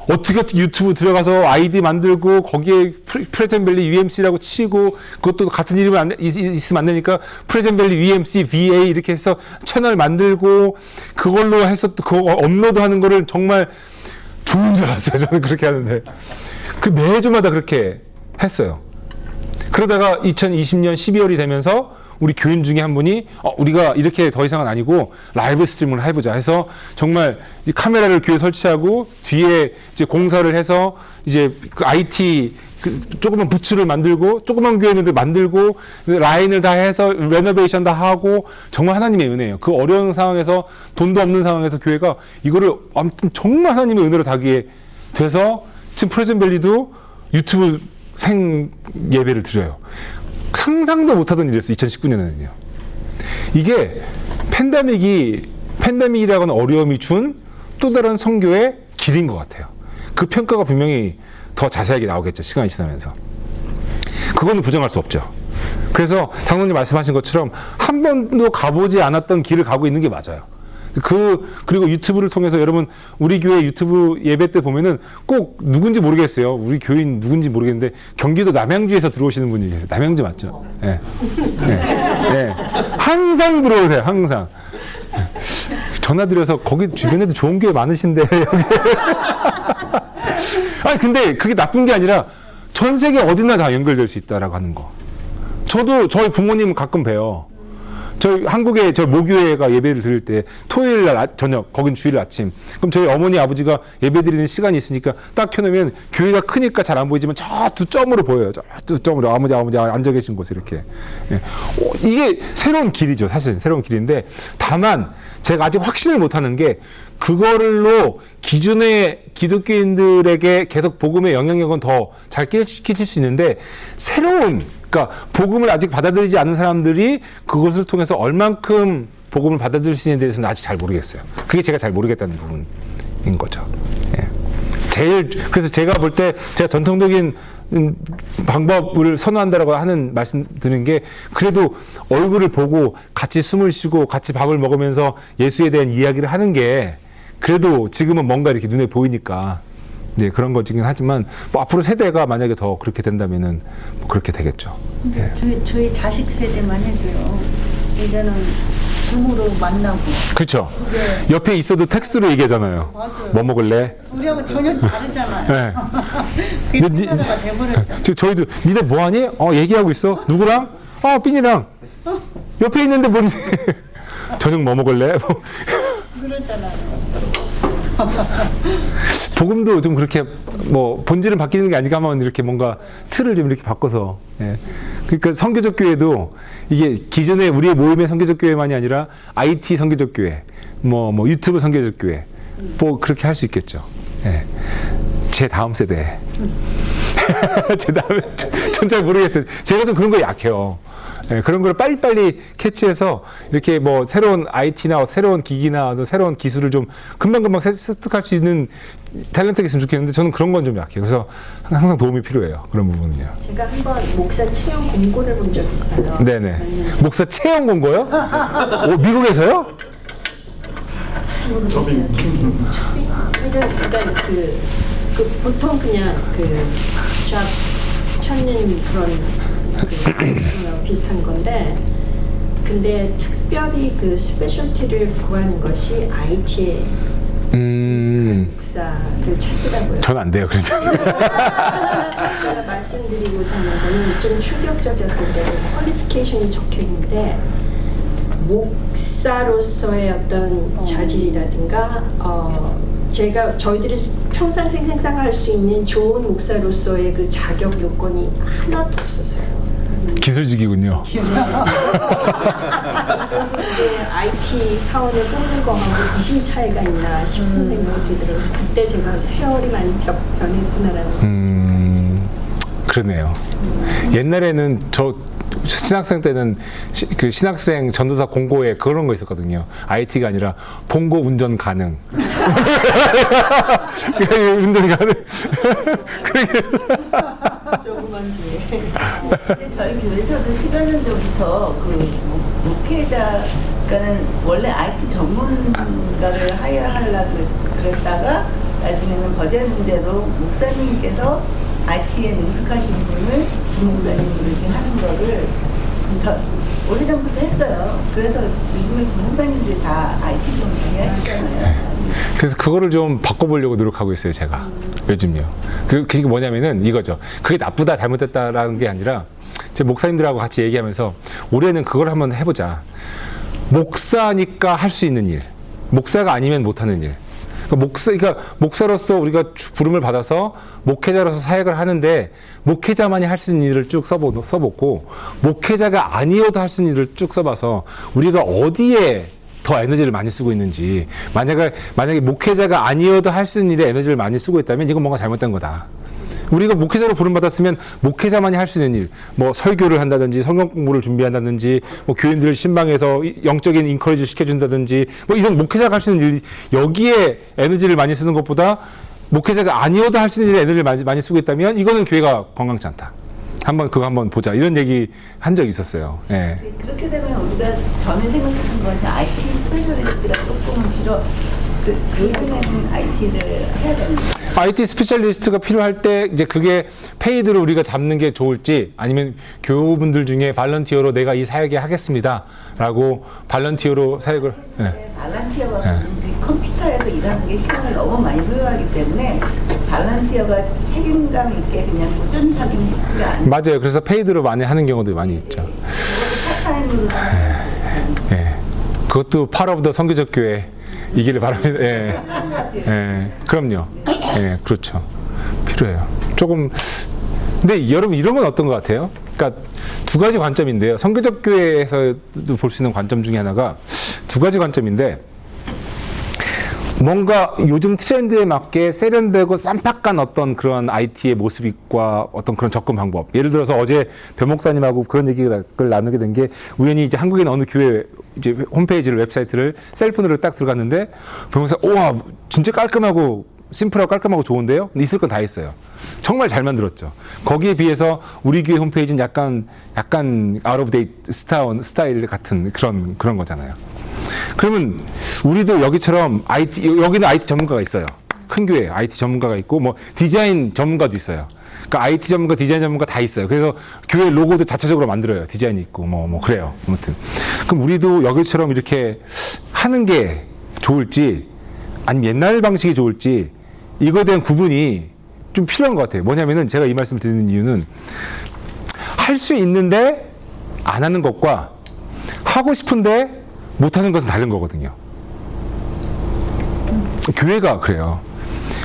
어떻게 유튜브 들어가서 아이디 만들고 거기에 프레젠밸리 UMC라고 치고 그것도 같은 이름이 있으면 안 되니까 프레젠밸리 UMC VA 이렇게 해서 채널 만들고 그걸로 해서 또 그거 업로드하는 거를 정말 좋은 줄 알았어요. 저는 그렇게 하는데 그 매주마다 그렇게 했어요. 그러다가 2020년 12월이 되면서 우리 교인 중에 한 분이 우리가 이렇게 더 이상은 아니고 라이브 스트리밍을 해보자 해서 정말 이 카메라를 교회에 설치하고 뒤에 이제 공사를 해서 이제 그 IT 그 조그만 부츠를 만들고 조그만 교회인들 만들고 라인을 다 해서 레노베이션 다 하고 정말 하나님의 은혜예요. 그 어려운 상황에서 돈도 없는 상황에서 교회가 이거를 아무튼 정말 하나님의 은혜로 다기에 돼서 지금 프레젠밸리도 유튜브 생 예배를 드려요. 상상도 못하던 일이었어요. 2019년에는요. 이게 팬데믹이라고 하는 어려움이 준 또 다른 선교의 길인 것 같아요. 그 평가가 분명히 더 자세하게 나오겠죠. 시간이 지나면서. 그거는 부정할 수 없죠. 그래서 장로님 말씀하신 것처럼 한 번도 가보지 않았던 길을 가고 있는 게 맞아요. 그리고 유튜브를 통해서 여러분 우리 교회 유튜브 예배 때 보면은 꼭 누군지 모르겠어요. 우리 교인 누군지 모르겠는데 경기도 남양주에서 들어오시는 분이 계세요. 남양주 맞죠? 네. 네. 항상 들어오세요. 항상. 전화 드려서 거기 주변에도 좋은 교회 많으신데 아니 근데 그게 나쁜 게 아니라 전 세계 어디나 다 연결될 수 있다라고 하는 거. 저도 저희 부모님 가끔 봬요. 저희 한국에 저 모교회가 예배를 드릴 때 토요일 날 저녁, 거긴 주일 아침. 그럼 저희 어머니 아버지가 예배 드리는 시간이 있으니까 딱 켜놓으면 교회가 크니까 잘 안 보이지만 저 두 점으로 보여요. 저 두 점으로 아버지 앉아 계신 곳에 이렇게. 예. 이게 새로운 길이죠. 사실 새로운 길인데 다만 제가 아직 확신을 못하는 게 그거를로 기존의 기독교인들에게 계속 복음의 영향력은 더 잘 끼칠 수 있는데 새로운 그러니까 복음을 아직 받아들이지 않은 사람들이 그것을 통해서 얼만큼 복음을 받아들일 수 있는 데서는 아직 잘 모르겠어요. 그게 제가 잘 모르겠다는 부분인 거죠. 예. 그래서 제가 볼 때 제가 전통적인 방법을 선호한다라고 하는 말씀 드는 게 그래도 얼굴을 보고 같이 숨을 쉬고 같이 밥을 먹으면서 예수에 대한 이야기를 하는 게 그래도 지금은 뭔가 이렇게 눈에 보이니까 네, 그런 거지긴 하지만 뭐 앞으로 세대가 만약에 더 그렇게 된다면은 뭐 그렇게 되겠죠. 예. 저희 자식 세대만 해도요. 이제는 줌으로 만나고. 그렇죠. 옆에 있어도 텍스트로 얘기하잖아요. 맞아요. 뭐 먹을래? 우리하고 전혀 다르잖아요. 네. 그게 근데 세대가 돼버렸죠. 지금 저희도 니네 뭐하니? 얘기하고 있어. 누구랑? 빈이랑. 옆에 있는데 뭐 저녁 뭐 먹을래? 그러잖아요. 복음도 좀 그렇게 뭐 본질은 바뀌는 게 아니까 하면 이렇게 뭔가 틀을 좀 이렇게 바꿔서 예. 그러니까 선교적 교회도 이게 기존에 우리의 모임의 선교적 교회만이 아니라 IT 선교적 교회 뭐 유튜브 선교적 교회 뭐 그렇게 할 수 있겠죠. 예. 제 다음 세대 제 다음에 전 잘 모르겠어요. 제가 좀 그런 거에 약해요. 예, 그런 걸 빨리빨리 캐치해서 이렇게 뭐 새로운 IT나 새로운 기기나 새로운 기술을 좀 금방금방 습득할 수 있는 탤런트가 있으면 좋겠는데 저는 그런 건 좀 약해요. 그래서 항상 도움이 필요해요. 그런 부분은요. 제가 한번 목사 체험 공고를 본 적이 있어요. 네네. 목사 채용 공고요? 미국에서요? 그러니까 보통 그냥 잡 찾는 그런 비슷한 건데, 근데 특별히 스페셜티를 구하는 것이 IT에 목사를 찾더라고요. 전 안 돼요. 그러니까. 제가 말씀드리고자 하는 거는 좀 충격적이었던 게 퀄리피케이션이 적혀 있는데 목사로서의 어떤 자질이라든가 저희들이 평상시 생각할 수 있는 좋은 목사로서의 그 자격 요건이 하나도 없었어요. 기술직이군요. IT 사원을 뽑는 거하고 무슨 차이가 있나 싶은 생각이 들더라고요. 그래서 그때 제가 세월이 많이 변했구나라는 그러네요. 옛날에는 저 신학생 때는 그 신학생 전도사 공고에 그런 거 있었거든요. IT가 아니라 봉고 운전 가능. 운전 가능. 조그만 게. 근데 저희 교회에서도 10여 년 전부터 목회자가는 원래 IT 전문가를 하야하려고 그랬다가 나중에는 버제 문제로 목사님께서 IT에 능숙하신 분을 부목사님으로 이렇게 하는 거를 오래전부터 했어요. 그래서 요즘에 부목사님들이 다 IT 좀 많이 하시잖아요. 그래서 그거를 좀 바꿔보려고 노력하고 있어요, 제가. 요즘요. 그게 뭐냐면은 이거죠. 그게 나쁘다, 잘못됐다라는 게 아니라 제 목사님들하고 같이 얘기하면서 올해는 그걸 한번 해보자. 목사니까 할 수 있는 일. 목사가 아니면 못하는 일. 그러니까 목사로서 우리가 부름을 받아서 목회자로서 사역을 하는데 목회자만이 할 수 있는 일을 쭉 써보고 목회자가 아니어도 할 수 있는 일을 쭉 써봐서 우리가 어디에 더 에너지를 많이 쓰고 있는지 만약에 목회자가 아니어도 할 수 있는 일에 에너지를 많이 쓰고 있다면 이건 뭔가 잘못된 거다. 우리가 목회자로 부름받았으면 목회자만이 할 수 있는 일, 뭐 설교를 한다든지 성경 공부를 준비한다든지 뭐 교인들을 신방에서 영적인 인커리지 시켜준다든지 뭐 이런 목회자가 할 수 있는 일 여기에 에너지를 많이 쓰는 것보다 목회자가 아니어도 할 수 있는 일에 에너지를 많이 쓰고 있다면 이거는 교회가 건강치 않다. 그거 한번 보자. 이런 얘기 한 적이 있었어요. 예. 그렇게 되면 우리가 전에 생각했던 것이 IT 스페셜리스트가 조금은 교회는 IT를 해야 됩니다. IT 스페셜리스트가 필요할 때 이제 그게 페이드로 우리가 잡는 게 좋을지 아니면 교우분들 중에 발런티어로 내가 이 사역에 하겠습니다라고 발런티어로 사역을 발런티어가 컴퓨터에서 일하는 게 시간을 너무 많이 소요하기 때문에 발런티어가 책임감 있게 그냥 꾸준히 하기는 쉽지가 않아요. 맞아요. 그래서 페이드로 많이 하는 경우도 많이 있죠. 그것도 파타임으로 예. 그것도 part of the 선교적 교회 이기를 바랍니다. 예. 예. 그럼요. 예. 그렇죠. 필요해요. 조금 근데 여러분 이런 건 어떤 것 같아요? 그러니까 두 가지 관점인데요. 선교적 교회에서도 볼 수 있는 관점 중에 하나가 두 가지 관점인데 뭔가 요즘 트렌드에 맞게 세련되고 쌈박한 어떤 그런 IT의 모습과 어떤 그런 접근 방법. 예를 들어서 어제 변 목사님하고 그런 얘기를 나누게 된 게 우연히 이제 한국인 어느 교회 이제 홈페이지를 웹사이트를 셀폰으로 딱 들어갔는데 변 목사 우와 진짜 깔끔하고 심플하고 깔끔하고 좋은데요. 근데 있을 건 다 있어요. 정말 잘 만들었죠. 거기에 비해서 우리 교회 홈페이지는 약간 out of date 스타일 같은 그런 거잖아요. 그러면 우리도 여기처럼 여기는 IT 전문가가 있어요. 큰 교회 IT 전문가가 있고 뭐 디자인 전문가도 있어요. 그러니까 IT 전문가, 디자인 전문가 다 있어요. 그래서 교회 로고도 자체적으로 만들어요. 디자인이 있고 뭐 그래요. 아무튼 그럼 우리도 여기처럼 이렇게 하는 게 좋을지 아니면 옛날 방식이 좋을지 이거에 대한 구분이 좀 필요한 것 같아요. 뭐냐면은 제가 이 말씀을 드리는 이유는 할 수 있는데 안 하는 것과 하고 싶은데 못 하는 것은 다른 거거든요. 교회가 그래요.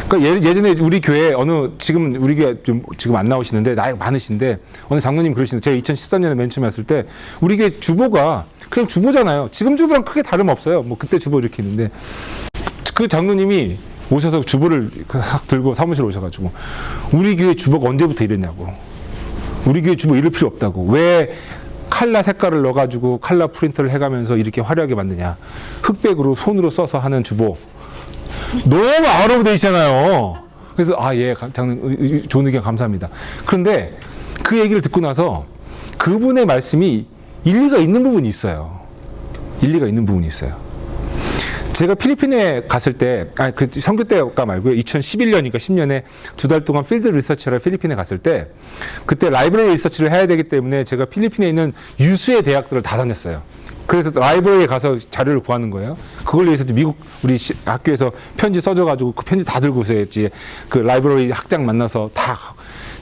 그러니까 예전에 우리 교회 지금 우리 교회 지금 안 나오시는데 나이가 많으신데 어느 장로님 그러시는데 제가 2013년에 맨 처음에 왔을 때 우리 교회 주보가 그냥 주보잖아요. 지금 주보랑 크게 다름없어요. 뭐 그때 주보 이렇게 있는데 그 장로님이 오셔서 주보를 들고 사무실 오셔가지고 우리 교회 주보가 언제부터 이랬냐고. 우리 교회 주보 이럴 필요 없다고. 왜 칼라 색깔을 넣어가지고 칼라 프린터를 해가면서 이렇게 화려하게 만드냐. 흑백으로 손으로 써서 하는 주보. 너무 아웃오브데이트잖아요. 그래서 예, 장로님 좋은 의견 감사합니다. 그런데 그 얘기를 듣고 나서 그분의 말씀이 일리가 있는 부분이 있어요. 일리가 있는 부분이 있어요. 제가 필리핀에 갔을 때, 그 선교 때가 말고요. 2011년이니까 10년에 2달 동안 필드 리서치를 필리핀에 갔을 때, 그때 라이브러리 리서치를 해야 되기 때문에 제가 필리핀에 있는 유수의 대학들을 다 다녔어요. 그래서 라이브러리에 가서 자료를 구하는 거예요. 그걸 위해서 미국 우리 학교에서 편지 써줘가지고 그 편지 다 들고서 했지. 그 라이브러리 학장 만나서 다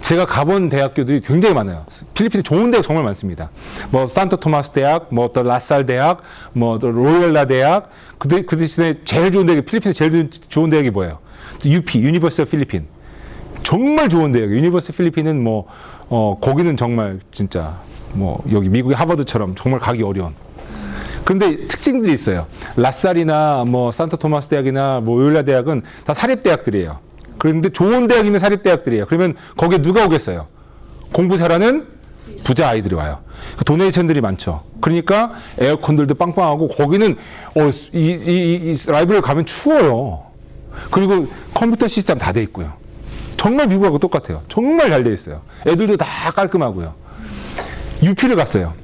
제가 가본 대학교들이 굉장히 많아요. 필리핀에 좋은 대학 정말 많습니다. 뭐 산토 토마스 대학, 뭐 또 라살 대학, 뭐 또 로열라 대학. 그 대신에 제일 좋은 대학이 필리핀에 제일 좋은 대학이 뭐예요? UP, 유니버시티 오브 필리핀. 정말 좋은 대학이에요. 유니버시티 필리핀은 뭐 거기는 정말 진짜 뭐 여기 미국의 하버드처럼 정말 가기 어려운. 그런데 특징들이 있어요. 라살이나 뭐 산토 토마스 대학이나 뭐 로열라 대학은 다 사립 대학들이에요. 그런데 좋은 대학이면 사립 대학들이에요. 그러면 거기에 누가 오겠어요? 공부 잘하는 부자 아이들이 와요. 도네이션들이 많죠. 그러니까 에어컨들도 빵빵하고 거기는 이 라이브러리 가면 추워요. 그리고 컴퓨터 시스템 다 돼 있고요. 정말 미국하고 똑같아요. 정말 잘 돼 있어요. 애들도 다 깔끔하고요. UP를 갔어요.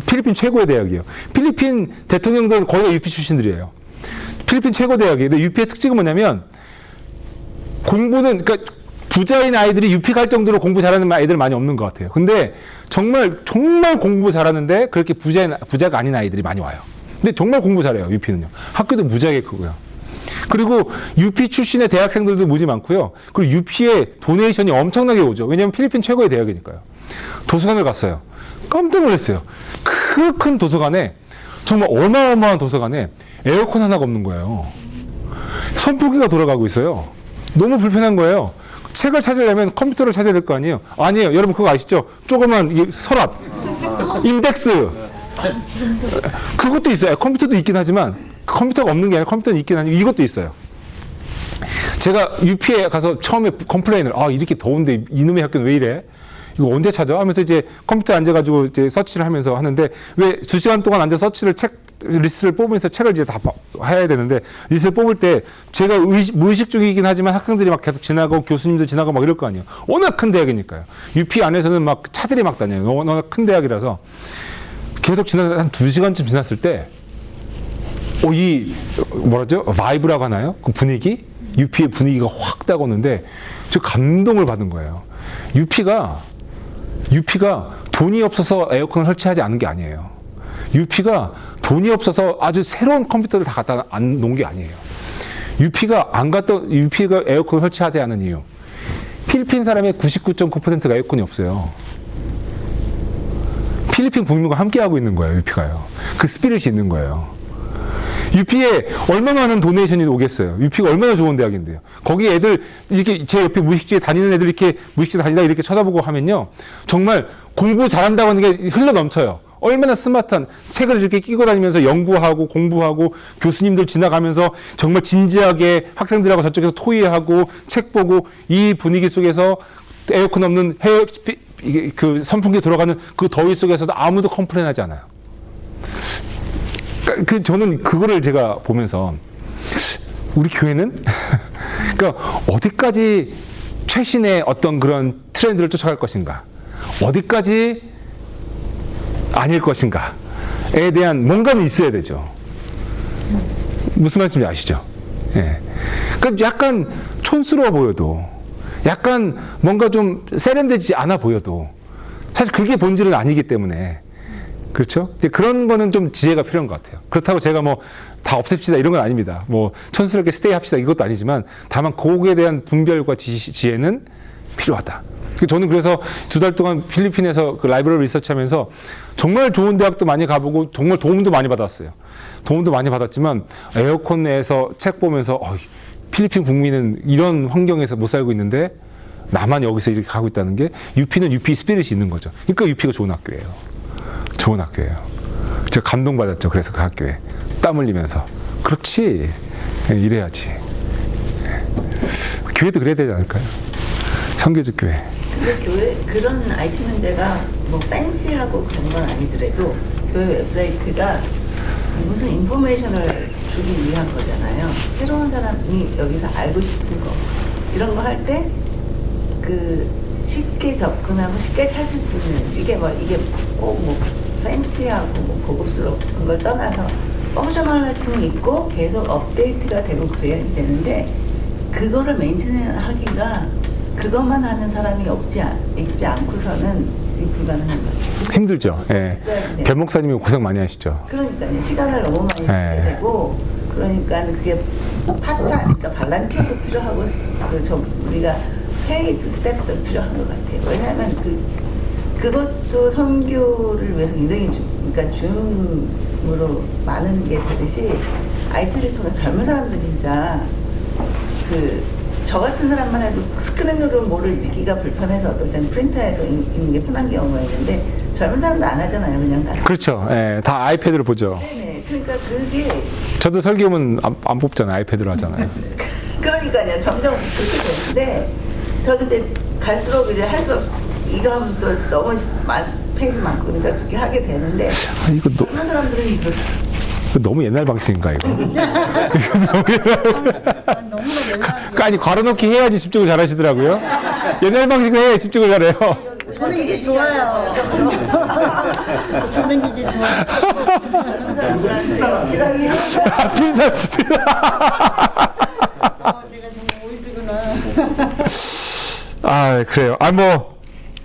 필리핀 최고의 대학이에요. 필리핀 대통령들 거의 다 UP 출신들이에요. 필리핀 최고 대학이에요. 근데 UP의 특징은 뭐냐면 공부는 그러니까 부자인 아이들이 UP 갈 정도로 공부 잘하는 아이들 많이 없는 것 같아요. 근데 정말 공부 잘하는데 그렇게 부자가 아닌 아이들이 많이 와요. 근데 정말 공부 잘해요. UP는요. 학교도 무지하게 크고요. 그리고 UP 출신의 대학생들도 무지 많고요. 그리고 UP에 도네이션이 엄청나게 오죠. 왜냐하면 필리핀 최고의 대학이니까요. 도서관을 갔어요. 깜짝 놀랐어요. 그 큰 도서관에 정말 어마어마한 도서관에 에어컨 하나가 없는 거예요. 선풍기가 돌아가고 있어요. 너무 불편한 거예요. 책을 찾으려면 컴퓨터를 찾아야 될 거 아니에요. 아니에요. 여러분 그거 아시죠? 조그만 서랍, 인덱스. 그것도 있어요. 컴퓨터도 있긴 하지만 컴퓨터가 없는 게 아니라 컴퓨터는 있긴 하지만 이것도 있어요. 제가 UP에 가서 처음에 컴플레인을 이렇게 더운데 이놈의 학교는 왜 이래? 이거 언제 찾아? 하면서 이제 컴퓨터에 앉아가지고 이제 서치를 하면서 하는데 왜 2시간 동안 앉아 서치를 리스트를 뽑으면서 책을 이제 다 해야 되는데 리스트를 뽑을 때 제가 무의식 중이긴 하지만 학생들이 막 계속 지나가고 교수님도 지나가고 막 이럴 거 아니에요. 워낙 큰 대학이니까요. UP 안에서는 막 차들이 막 다녀요. 워낙 큰 대학이라서 계속 한 2시간쯤 지났을 때 바이브라고 하나요? 그 분위기? UP의 분위기가 확 따가오는데 저 감동을 받은 거예요. UP가 돈이 없어서 에어컨을 설치하지 않은 게 아니에요. UP가 돈이 없어서 아주 새로운 컴퓨터를 다 갖다 놓은 게 아니에요. UP가 에어컨을 설치하지 않은 이유. 필리핀 사람의 99.9%가 에어컨이 없어요. 필리핀 국민과 함께하고 있는 거예요, UP가요. 그 스피릿이 있는 거예요. UP에 얼마나 많은 도네이션이 오겠어요. UP가 얼마나 좋은 대학인데요. 거기 애들 이렇게 제 옆에 무식지에 다니는 애들 이렇게 무식지에 다니다 이렇게 쳐다보고 하면요. 정말 공부 잘한다고 하는 게 흘러 넘쳐요. 얼마나 스마트한 책을 이렇게 끼고 다니면서 연구하고 공부하고 교수님들 지나가면서 정말 진지하게 학생들하고 저쪽에서 토의하고 책 보고 이 분위기 속에서 에어컨 없는 그 선풍기 돌아가는 그 더위 속에서도 아무도 컴플레인하지 않아요. 저는 그거를 제가 보면서 우리 교회는 그러니까 어디까지 최신의 어떤 그런 트렌드를 쫓아갈 것인가, 어디까지 아닐 것인가에 대한 뭔가는 있어야 되죠. 무슨 말씀인지 아시죠? 예. 그러니까 약간 촌스러워 보여도, 약간 뭔가 좀 세련되지 않아 보여도 사실 그게 본질은 아니기 때문에, 그렇죠? 이제 그런 거는 좀 지혜가 필요한 것 같아요. 그렇다고 제가 뭐 다 없앱시다 이런 건 아닙니다. 뭐 촌스럽게 스테이 합시다 이것도 아니지만, 다만 그거에 대한 분별과 지혜는 필요하다. 저는 그래서 2달 동안 필리핀에서 그 라이브러리 리서치하면서 정말 좋은 대학도 많이 가보고 정말 도움도 많이 받았어요. 도움도 많이 받았지만 에어컨 내에서 책 보면서 필리핀 국민은 이런 환경에서 못 살고 있는데 나만 여기서 이렇게 가고 있다는 게, UP는 UP 스피릿이 있는 거죠. 그러니까 UP가 좋은 학교예요. 좋은 학교예요. 제가 감동받았죠. 그래서 그 학교에 땀 흘리면서. 그렇지, 이래야지. 교회도 그래야 되지 않을까요? 선교적 교회. 근데 교회 그런 IT 문제가 뭐 팬시하고 그런 건 아니더라도 교회 웹사이트가 무슨 인포메이션을 주기 위한 거잖아요. 새로운 사람이 여기서 알고 싶은 거 이런 거 할 때 그 쉽게 접근하고 쉽게 찾을 수 있는, 이게 꼭 뭐 팬시하고 뭐 고급스러운 걸 떠나서 펑셔널리티는 있고 계속 업데이트가 되고 그래야지 되는데, 그거를 메인테인 하기가 그것만 하는 사람이 있지 않고서는 불가능한 거죠. 힘들죠. 예. 변 목사님이 고생 많이 하시죠. 그러니까요. 시간을 너무 많이 쓰게 되고, 그러니까 그게 파트타임, 그러니까 발란티어도 필요하고, 우리가 페이드 스텝도 필요한 것 같아요. 왜냐하면 그것도 선교를 위해서 굉장히 그러니까 줌으로 많은 게 되듯이, IT를 통해서 젊은 사람들이 진짜 저 같은 사람만 해도 스크린으로 뭐를 읽기가 불편해서 어떨 때는 프린터에서 읽는 게 편한 경우가 있는데, 젊은 사람도 안 하잖아요. 그냥 다. 그렇죠. 예, 다 아이패드로 보죠. 네네. 그러니까 그게. 저도 설교문 안 뽑잖아요. 아이패드로 하잖아요. 그러니까요. 점점 그렇게 되는데, 저도 이제 갈수록 이제 이거 하면 또 너무 페이지 많고 그러니까 그렇게 하게 되는데, 이거 젊은 사람들은 이거 너무 옛날 방식인가 이거? 아니 괄호넣기 해야지 집중을 잘하시더라고요. 옛날 방식으로 해야 집중을 잘해요. 저는 이게 좋아요. 저는 이게 좋아요. 비슷한. 내가 정말 올드구나. 아 그래요.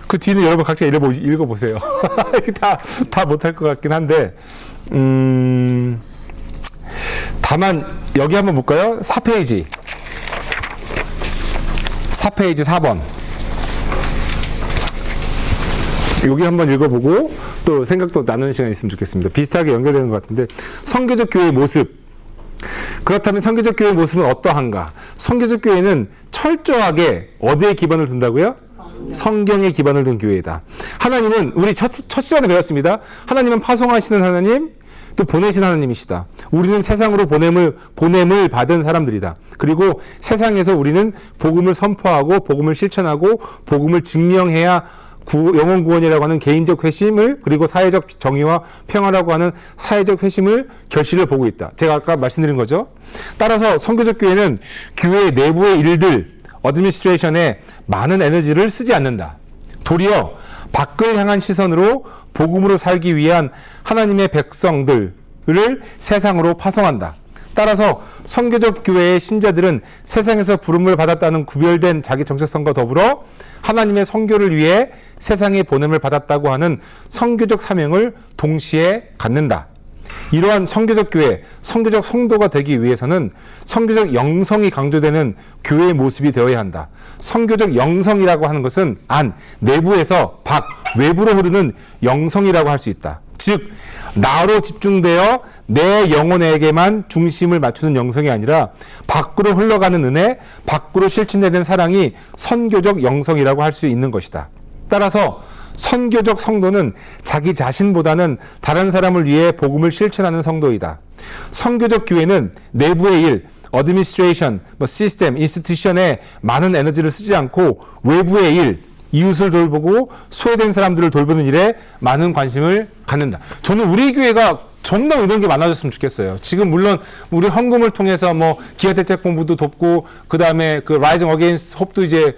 그 뒤는 여러분 각자 읽어보세요. 다 못할 것 같긴 한데, 다만 여기 한번 볼까요? 4페이지 4번 여기 한번 읽어보고 또 생각도 나누는 시간이 있으면 좋겠습니다. 비슷하게 연결되는 것 같은데, 선교적 교회의 모습. 그렇다면 선교적 교회의 모습은 어떠한가? 선교적 교회는 철저하게 어디에 기반을 둔다고요? 성경에 기반을 둔 교회이다. 하나님은, 우리 첫 시간에 배웠습니다. 하나님은 파송하시는 하나님, 또 보내신 하나님이시다. 우리는 세상으로 보냄을 받은 사람들이다. 그리고 세상에서 우리는 복음을 선포하고 복음을 실천하고 복음을 증명해야 영혼 구원이라고 하는 개인적 회심을, 그리고 사회적 정의와 평화라고 하는 사회적 회심을 결실을 보고 있다. 제가 아까 말씀드린 거죠. 따라서 선교적 교회는 교회 내부의 일들, 어드미니스트레이션에 많은 에너지를 쓰지 않는다. 도리어 밖을 향한 시선으로 복음으로 살기 위한 하나님의 백성들을 세상으로 파송한다. 따라서 선교적 교회의 신자들은 세상에서 부름을 받았다는 구별된 자기 정체성과 더불어 하나님의 선교를 위해 세상에 보냄을 받았다고 하는 선교적 사명을 동시에 갖는다. 이러한 선교적 교회, 선교적 성도가 되기 위해서는 선교적 영성이 강조되는 교회의 모습이 되어야 한다. 선교적 영성이라고 하는 것은 내부에서 외부로 흐르는 영성이라고 할 수 있다. 즉, 나로 집중되어 내 영혼에게만 중심을 맞추는 영성이 아니라 밖으로 흘러가는 은혜, 밖으로 실천되는 사랑이 선교적 영성이라고 할 수 있는 것이다. 따라서 선교적 성도는 자기 자신보다는 다른 사람을 위해 복음을 실천하는 성도이다. 선교적 교회는 내부의 일, 어드미니스트레이션, 시스템, 인스티튜션에 많은 에너지를 쓰지 않고 외부의 일, 이웃을 돌보고 소외된 사람들을 돌보는 일에 많은 관심을 갖는다. 저는 우리 교회가 좀 더 이런 게 많아졌으면 좋겠어요. 지금 물론 우리 헌금을 통해서 뭐 기아대책본부도 돕고 그 다음에 그 라이징 어게인스트 홉도 이제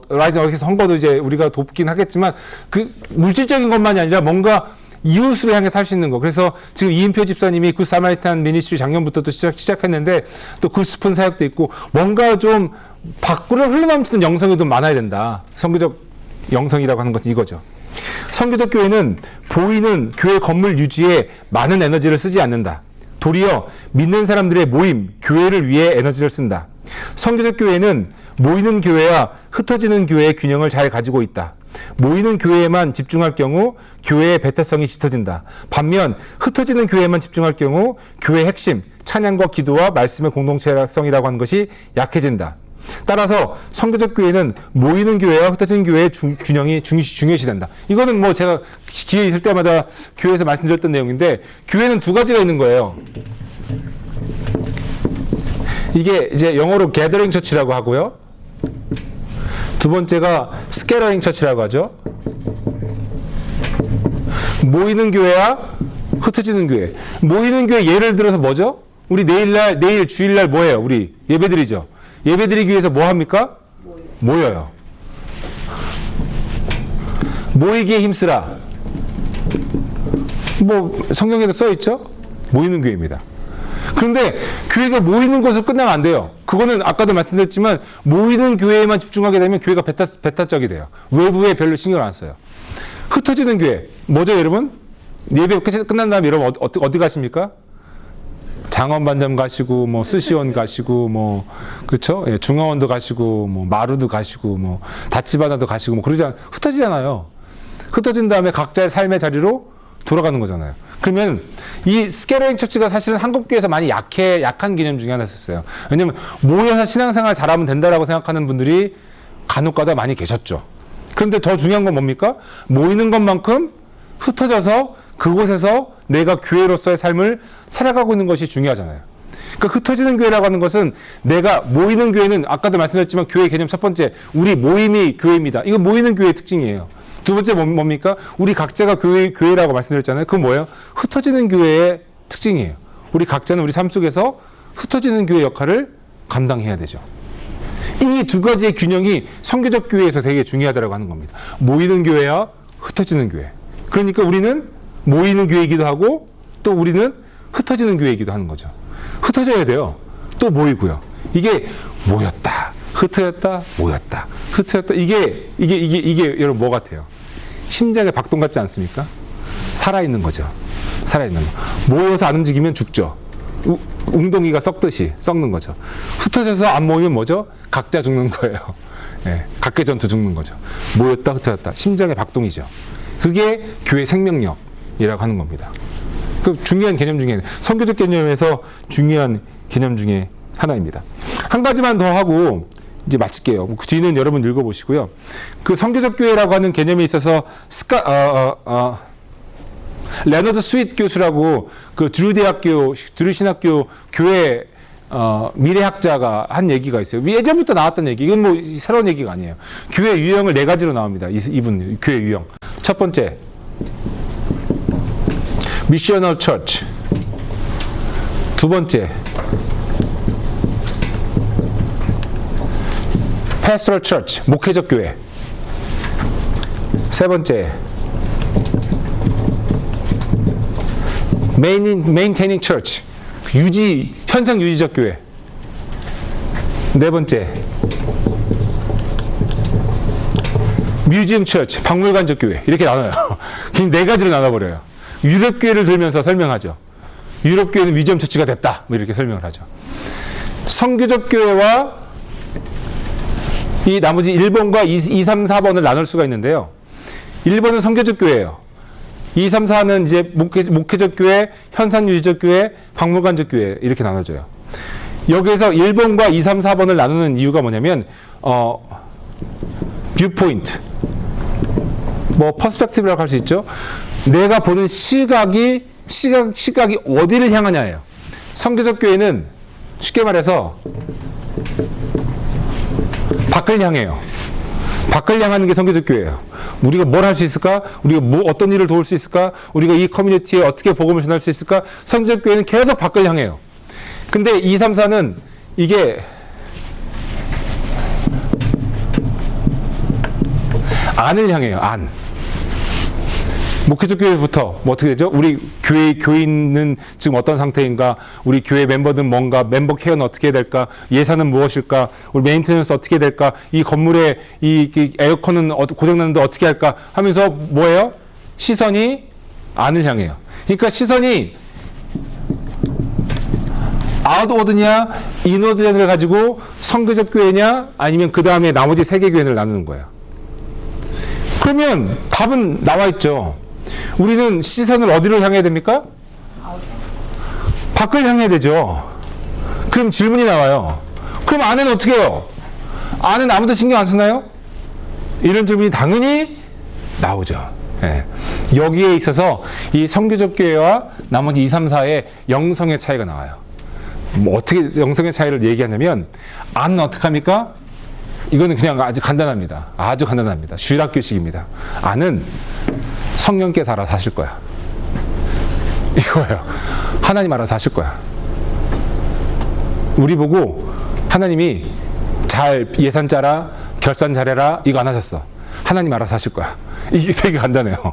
라이징 어게인스트 선거도 이제 우리가 돕긴 하겠지만 그 물질적인 것만이 아니라 뭔가 이웃을 향해 살 수 있는 거. 그래서 지금 이인표 집사님이 굿 사마리탄 미니스트리 작년부터 또 시작했는데 또 굿스푼 사역도 있고 뭔가 좀 밖으로 흘러넘치는 영성이 좀 많아야 된다. 선교적 영성이라고 하는 것은 이거죠. 선교적 교회는 보이는 교회 건물 유지에 많은 에너지를 쓰지 않는다. 도리어 믿는 사람들의 모임, 교회를 위해 에너지를 쓴다. 선교적 교회는 모이는 교회와 흩어지는 교회의 균형을 잘 가지고 있다. 모이는 교회에만 집중할 경우 교회의 배타성이 짙어진다. 반면 흩어지는 교회에만 집중할 경우 교회의 핵심, 찬양과 기도와 말씀의 공동체성이라고 하는 것이 약해진다. 따라서 선교적 교회는 모이는 교회와 흩어지는 교회의 균형이 중요시된다. 이거는 뭐 제가 기회 있을 때마다 교회에서 말씀드렸던 내용인데 교회는 두 가지가 있는 거예요. 이게 이제 영어로 gathering church라고 하고요. 두 번째가 scattering church라고 하죠. 모이는 교회와 흩어지는 교회. 모이는 교회 예를 들어서 뭐죠? 우리 내일 주일날 뭐예요? 우리 예배드리죠. 예배드리기 위해서 뭐 합니까? 모여요. 모이기에 힘쓰라. 뭐 성경에도 써 있죠? 모이는 교회입니다. 그런데 교회가 모이는 것으로 끝나면 안 돼요. 그거는 아까도 말씀드렸지만 모이는 교회에만 집중하게 되면 교회가 배타적이 돼요. 외부에 별로 신경을 안 써요. 흩어지는 교회 뭐죠, 여러분? 예배 끝난 다음에 여러분 어디 가십니까? 장원반점 가시고 뭐 스시원 가시고 뭐 그렇죠? 예, 중화원도 가시고 뭐 마루도 가시고 뭐 다치바나도 가시고 뭐 그러지 흩어지잖아요. 흩어진 다음에 각자의 삶의 자리로 돌아가는 거잖아요. 그러면 이 스케러잉 처치가 사실은 한국 교회에서 많이 약한 개념 중에 하나였어요. 왜냐면 모여서 신앙생활 잘하면 된다라고 생각하는 분들이 간혹가다 많이 계셨죠. 그런데 더 중요한 건 뭡니까? 모이는 것만큼 흩어져서 그곳에서 내가 교회로서의 삶을 살아가고 있는 것이 중요하잖아요. 그러니까 흩어지는 교회라고 하는 것은 내가 모이는 교회는 아까도 말씀드렸지만 교회 개념 첫 번째 우리 모임이 교회입니다. 이거 모이는 교회의 특징이에요. 두 번째 뭡니까? 우리 각자가 교회라고 말씀드렸잖아요. 그건 뭐예요? 흩어지는 교회의 특징이에요. 우리 각자는 우리 삶 속에서 흩어지는 교회 역할을 감당해야 되죠. 이 두 가지의 균형이 선교적 교회에서 되게 중요하다고 하는 겁니다. 모이는 교회와 흩어지는 교회. 그러니까 우리는 모이는 교회이기도 하고 또 우리는 흩어지는 교회이기도 하는 거죠. 흩어져야 돼요. 또 모이고요. 이게 모였다. 흩어졌다. 모였다. 흩어졌다. 이게 여러분 뭐 같아요? 심장의 박동 같지 않습니까? 살아있는 거죠. 살아있는 거. 모여서 안 움직이면 죽죠. 웅덩이가 썩는 거죠. 흩어져서 안 모이면 뭐죠? 각자 죽는 거예요. 네, 각계전투 죽는 거죠. 모였다 흩어졌다. 심장의 박동이죠. 그게 교회 생명력이라고 하는 겁니다. 그 중요한 개념 중에 선교적 개념에서 중요한 개념 중에 하나입니다. 한 가지만 더 하고 이제 마칠게요. 그 뒤는 여러분 읽어보시고요. 그 선교적 교회라고 하는 개념에 있어서 레너드 스윗 교수라고 그 드루 신학교 교회 미래학자가 한 얘기가 있어요. 예전부터 나왔던 얘기. 이건 뭐 새로운 얘기가 아니에요. 교회 유형을 4가지로 나옵니다. 이분 교회 유형. 첫 번째, 미셔널 처치. 두 번째, 패스토럴 처치, 목회적 교회. 세 번째, 메인테이닝 처치, 현상 유지적 교회. 네 번째, 뮤지엄 처치, 박물관적 교회. 이렇게 나눠요. 그냥 4가지로 나눠버려요. 유럽 교회를 들면서 설명하죠. 유럽 교회는 뮤지엄 처치가 됐다. 뭐 이렇게 설명을 하죠. 선교적 교회와 이 나머지 1번과 2, 3, 4번을 나눌 수가 있는데요. 1번은 선교적 교회예요. 2, 3, 4는 이제 목회적 교회, 현상유지적 교회, 박물관적 교회 이렇게 나눠져요. 여기에서 1번과 2, 3, 4번을 나누는 이유가 뭐냐면 뷰포인트, 뭐 퍼스펙티브라고 할 수 있죠. 내가 보는 시각이 어디를 향하냐예요. 선교적 교회는 쉽게 말해서 밖을 향해요. 밖을 향하는 게 성교적 교회예요. 우리가 뭘 할 수 있을까? 우리가 어떤 일을 도울 수 있을까? 우리가 이 커뮤니티에 어떻게 복음을 전할 수 있을까? 성교적 교회는 계속 밖을 향해요. 근데 2, 3, 4는 이게 안을 향해요. 안. 목회적 교회부터 뭐 어떻게 되죠? 우리 교인은 지금 어떤 상태인가? 우리 교회 멤버들은 뭔가? 멤버 케어는 어떻게 해야 될까? 예산은 무엇일까? 우리 메인테넌스 어떻게 해야 될까? 이 건물에 이 에어컨은 고장났는데 어떻게 할까? 하면서 뭐예요? 시선이 안을 향해요. 그러니까 시선이 아웃워드냐 인워드냐를 가지고 성교적 교회냐 아니면 그 다음에 나머지 3개 교회를 나누는 거예요. 그러면 답은 나와 있죠. 우리는 시선을 어디로 향해야 됩니까? 밖을 향해야 되죠. 그럼 질문이 나와요. 그럼 안에는 어떻게 해요? 안에는 아무도 신경 안 쓰나요? 이런 질문이 당연히 나오죠. 예. 여기에 있어서 이 성교적 교회와 나머지 2, 3, 4의 영성의 차이가 나와요. 뭐 어떻게 영성의 차이를 얘기하냐면 안은 어떻게 합니까? 이거는 그냥 아주 간단합니다. 아주 간단합니다. 주일학교식입니다. 안은 성령께서 알아서 하실 거야. 이거예요. 하나님 알아서 하실 거야. 우리 보고 하나님이 잘 예산 짜라, 결산 잘해라 이거 안 하셨어. 하나님 알아서 하실 거야. 이게 되게 간단해요.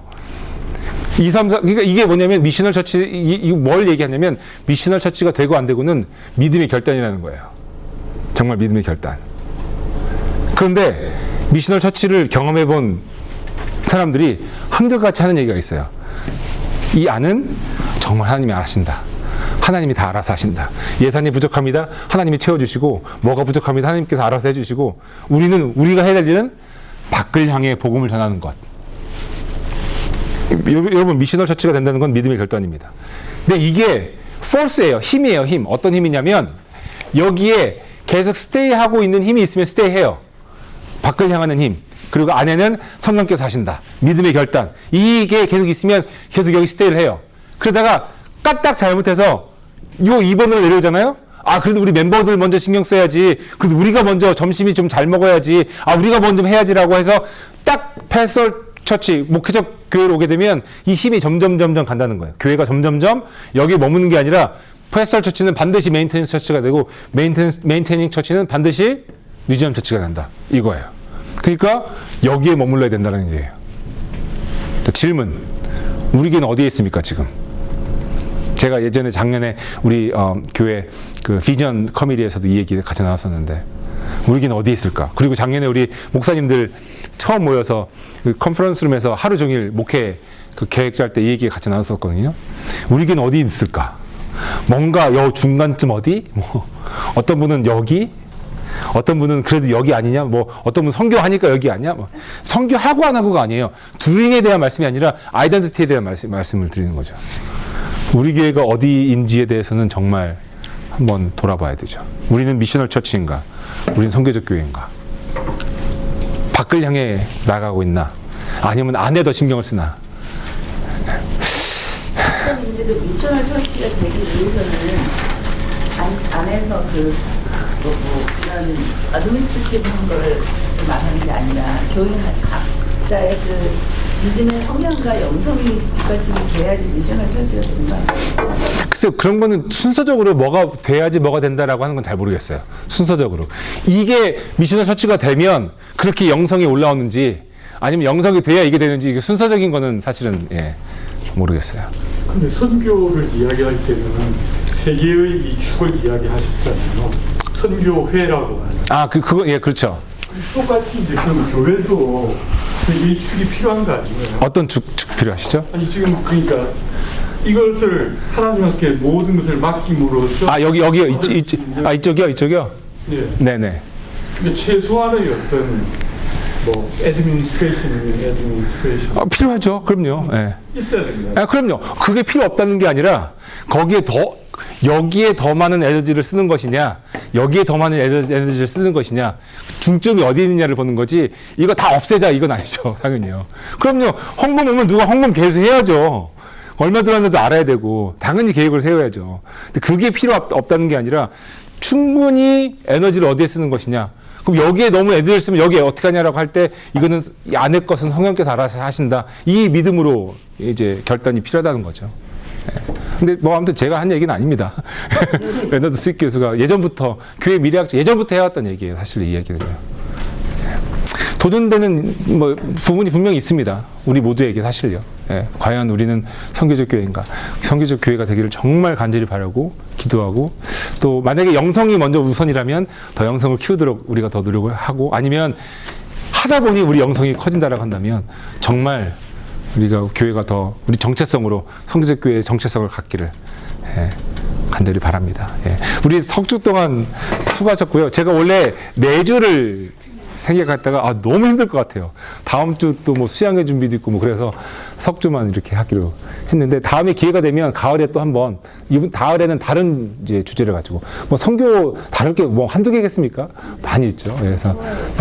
2, 3, 4, 그러니까 이게 뭐냐면 미셔널 처치, 이거 뭘 얘기하냐면 미셔널 처치가 되고 안 되고는 믿음의 결단이라는 거예요. 정말 믿음의 결단. 그런데 미셔널 처치를 경험해 본 사람들이 한결같이 하는 얘기가 있어요. 이 안은 정말 하나님이 알아신다. 하나님이 다 알아서 하신다. 예산이 부족합니다. 하나님이 채워주시고 뭐가 부족합니다. 하나님께서 알아서 해주시고 우리가 해야 될 일은 밖을 향해 복음을 전하는 것. 여러분 미셔널 처치가 된다는 건 믿음의 결단입니다. 근데 이게 force예요. 힘이에요. 힘. 어떤 힘이냐면 여기에 계속 스테이하고 있는 힘이 있으면 스테이해요. 밖을 향하는 힘. 그리고 안에는 성령께서 하신다. 믿음의 결단. 이게 계속 있으면 계속 여기 스테이를 해요. 그러다가 까딱 잘못해서 요 2번으로 내려오잖아요. 아, 그래도 우리 멤버들 먼저 신경 써야지. 그래도 우리가 먼저 점심이 좀 잘 먹어야지. 아, 우리가 먼저 해야지라고 해서 딱 패설 처치, 목회적 교회로 오게 되면 이 힘이 점점 간다는 거예요. 교회가 점점점 여기에 머무는 게 아니라 패설 처치는 반드시 메인테닝 처치가 되고 메인테닝 처치는 반드시 뮤지엄 처치가 된다. 이거예요. 그러니까 여기에 머물러야 된다는 얘기예요. 질문. 우리 교회는 어디에 있습니까, 지금? 제가 예전에 작년에 우리 교회 그 비전 커뮤니티에서도 이 얘기 같이 나왔었는데 우리 교회는 어디에 있을까? 그리고 작년에 우리 목사님들 처음 모여서 그 컨퍼런스룸에서 하루 종일 목회 그 계획 짤 때 이 얘기 같이 나눴었거든요. 우리 교회는 어디 있을까? 뭔가 요 중간쯤 어디? 뭐 어떤 분은 여기? 어떤 분은 그래도 여기 아니냐? 뭐 어떤 분은 선교하니까 여기 아니야? 뭐 선교하고 안 하고가 아니에요. 두링에 대한 말씀이 아니라 아이덴티티에 대한 말씀을 드리는 거죠. 우리 교회가 어디인지에 대해서는 정말 한번 돌아봐야 되죠. 우리는 미셔널 처치인가? 우리는 선교적 교회인가? 밖을 향해 나가고 있나? 아니면 안에 더 신경을 쓰나? 근데도 미셔널 처치가 되기 위해서는 안에서 그런 어드미니스트레이티브한 걸 말하는 게 아니라 교인 각자의 그 믿음의 성향과 영성이 뒷받침이 돼야지 미셔널 처치가 되는 거 아니에요? 글쎄요, 그런 거는 순서적으로 뭐가 돼야지 뭐가 된다라고 하는 건 잘 모르겠어요. 순서적으로. 이게 미셔널 처치가 되면 그렇게 영성이 올라오는지 아니면 영성이 돼야 이게 되는지 이게 순서적인 거는 사실은 모르겠어요. 근데 선교를 이야기할 때는 세 개의 이 축을 이야기하셨잖아요. 선교회라고 하는. 아, 그거 그렇죠. 똑같이 이제 그럼 교회도 세 개의 축이 필요한 거 아니에요? 어떤 축 필요하시죠? 아니 지금 그러니까 이것을 하나님께 모든 것을 맡김으로써 아, 여기요. 이쪽이요. 네. 네네. 근데 최소한의 어떤 뭐 애드미니스트레이션 필요하죠. 그럼요. 예. 있어야 됩니다. 아, 그럼요. 그게 필요 없다는 게 아니라 여기에 더 많은 에너지를 쓰는 것이냐, 여기에 더 많은 에너지를 쓰는 것이냐, 중점이 어디 있느냐를 보는 거지. 이거 다 없애자 이건 아니죠. 당연히요. 그럼요. 헌금 오면 누가 헌금 계속 해야죠. 얼마 들었는지도 알아야 되고 당연히 계획을 세워야죠. 근데 그게 필요 없다는 게 아니라 충분히 에너지를 어디에 쓰는 것이냐. 그럼 여기에 너무 애들 있으면 여기에 어떻게 하냐라고 할 때 이거는 이 안에 것은 성령께서 알아서 하신다. 이 믿음으로 이제 결단이 필요하다는 거죠. 예. 근데 뭐 아무튼 제가 한 얘기는 아닙니다. 레너드 스윗 교수가 예전부터 교회 미래학자 예전부터 해왔던 얘기예요. 사실 이 얘기는요. 예. 도전되는 뭐 부분이 분명히 있습니다. 우리 모두에게 사실요. 예. 과연 우리는 선교적 교회인가? 선교적 교회가 되기를 정말 간절히 바라고 기도하고 또 만약에 영성이 먼저 우선이라면 더 영성을 키우도록 우리가 더 노력을 하고 아니면 하다 보니 우리 영성이 커진다라고 한다면 정말 우리가 교회가 더 우리 정체성으로 선교적 교회의 정체성을 갖기를 예, 간절히 바랍니다. 예. 우리 석주 동안 수고하셨고요. 제가 원래 4주를 생각했다가 아, 너무 힘들 것 같아요. 다음 주 또 뭐 수양회 준비도 있고 뭐 그래서 석주만 이렇게 하기로 했는데 다음에 기회가 되면 가을에 또 한번 이번 가을에는 다른 이제 주제를 가지고 뭐 선교 다를 게 뭐 한두 개겠습니까? 많이 있죠. 그래서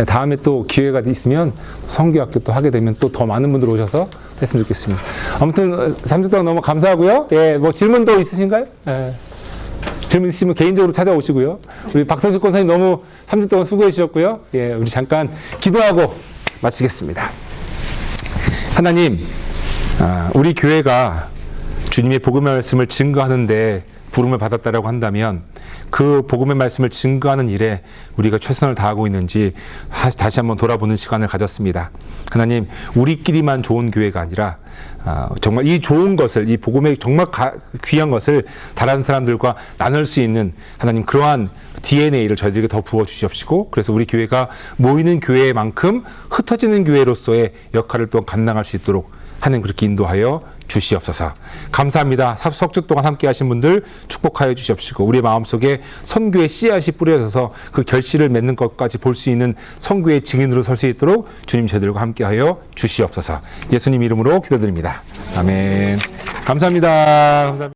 다음에 또 기회가 있으면 선교학교 또 하게 되면 또 더 많은 분들 오셔서 했으면 좋겠습니다. 아무튼 3주 동안 너무 감사하고요. 예, 뭐 질문도 있으신가요? 예. 질문 있으시면 개인적으로 찾아오시고요. 우리 박성식 권사님 너무 3주 동안 수고해 주셨고요. 예, 우리 잠깐 기도하고 마치겠습니다. 하나님, 우리 교회가 주님의 복음의 말씀을 증거하는데 부름을 받았다라고 한다면 그 복음의 말씀을 증거하는 일에 우리가 최선을 다하고 있는지 다시 한번 돌아보는 시간을 가졌습니다. 하나님, 우리끼리만 좋은 교회가 아니라 정말 이 좋은 것을, 이 복음의 정말 귀한 것을 다른 사람들과 나눌 수 있는 하나님 그러한 DNA를 저희들에게 더 부어주시옵시고 그래서 우리 교회가 모이는 교회만큼 흩어지는 교회로서의 역할을 또한 감당할 수 있도록 하나님 그렇게 인도하여 주시옵소서. 감사합니다. 사수 석주 동안 함께 하신 분들 축복하여 주시옵시고 우리의 마음속에 선교의 씨앗이 뿌려져서 그 결실을 맺는 것까지 볼 수 있는 선교의 증인으로 설 수 있도록 주님 저희들과 함께하여 주시옵소서. 예수님 이름으로 기도드립니다. 아멘. 감사합니다. 감사합니다.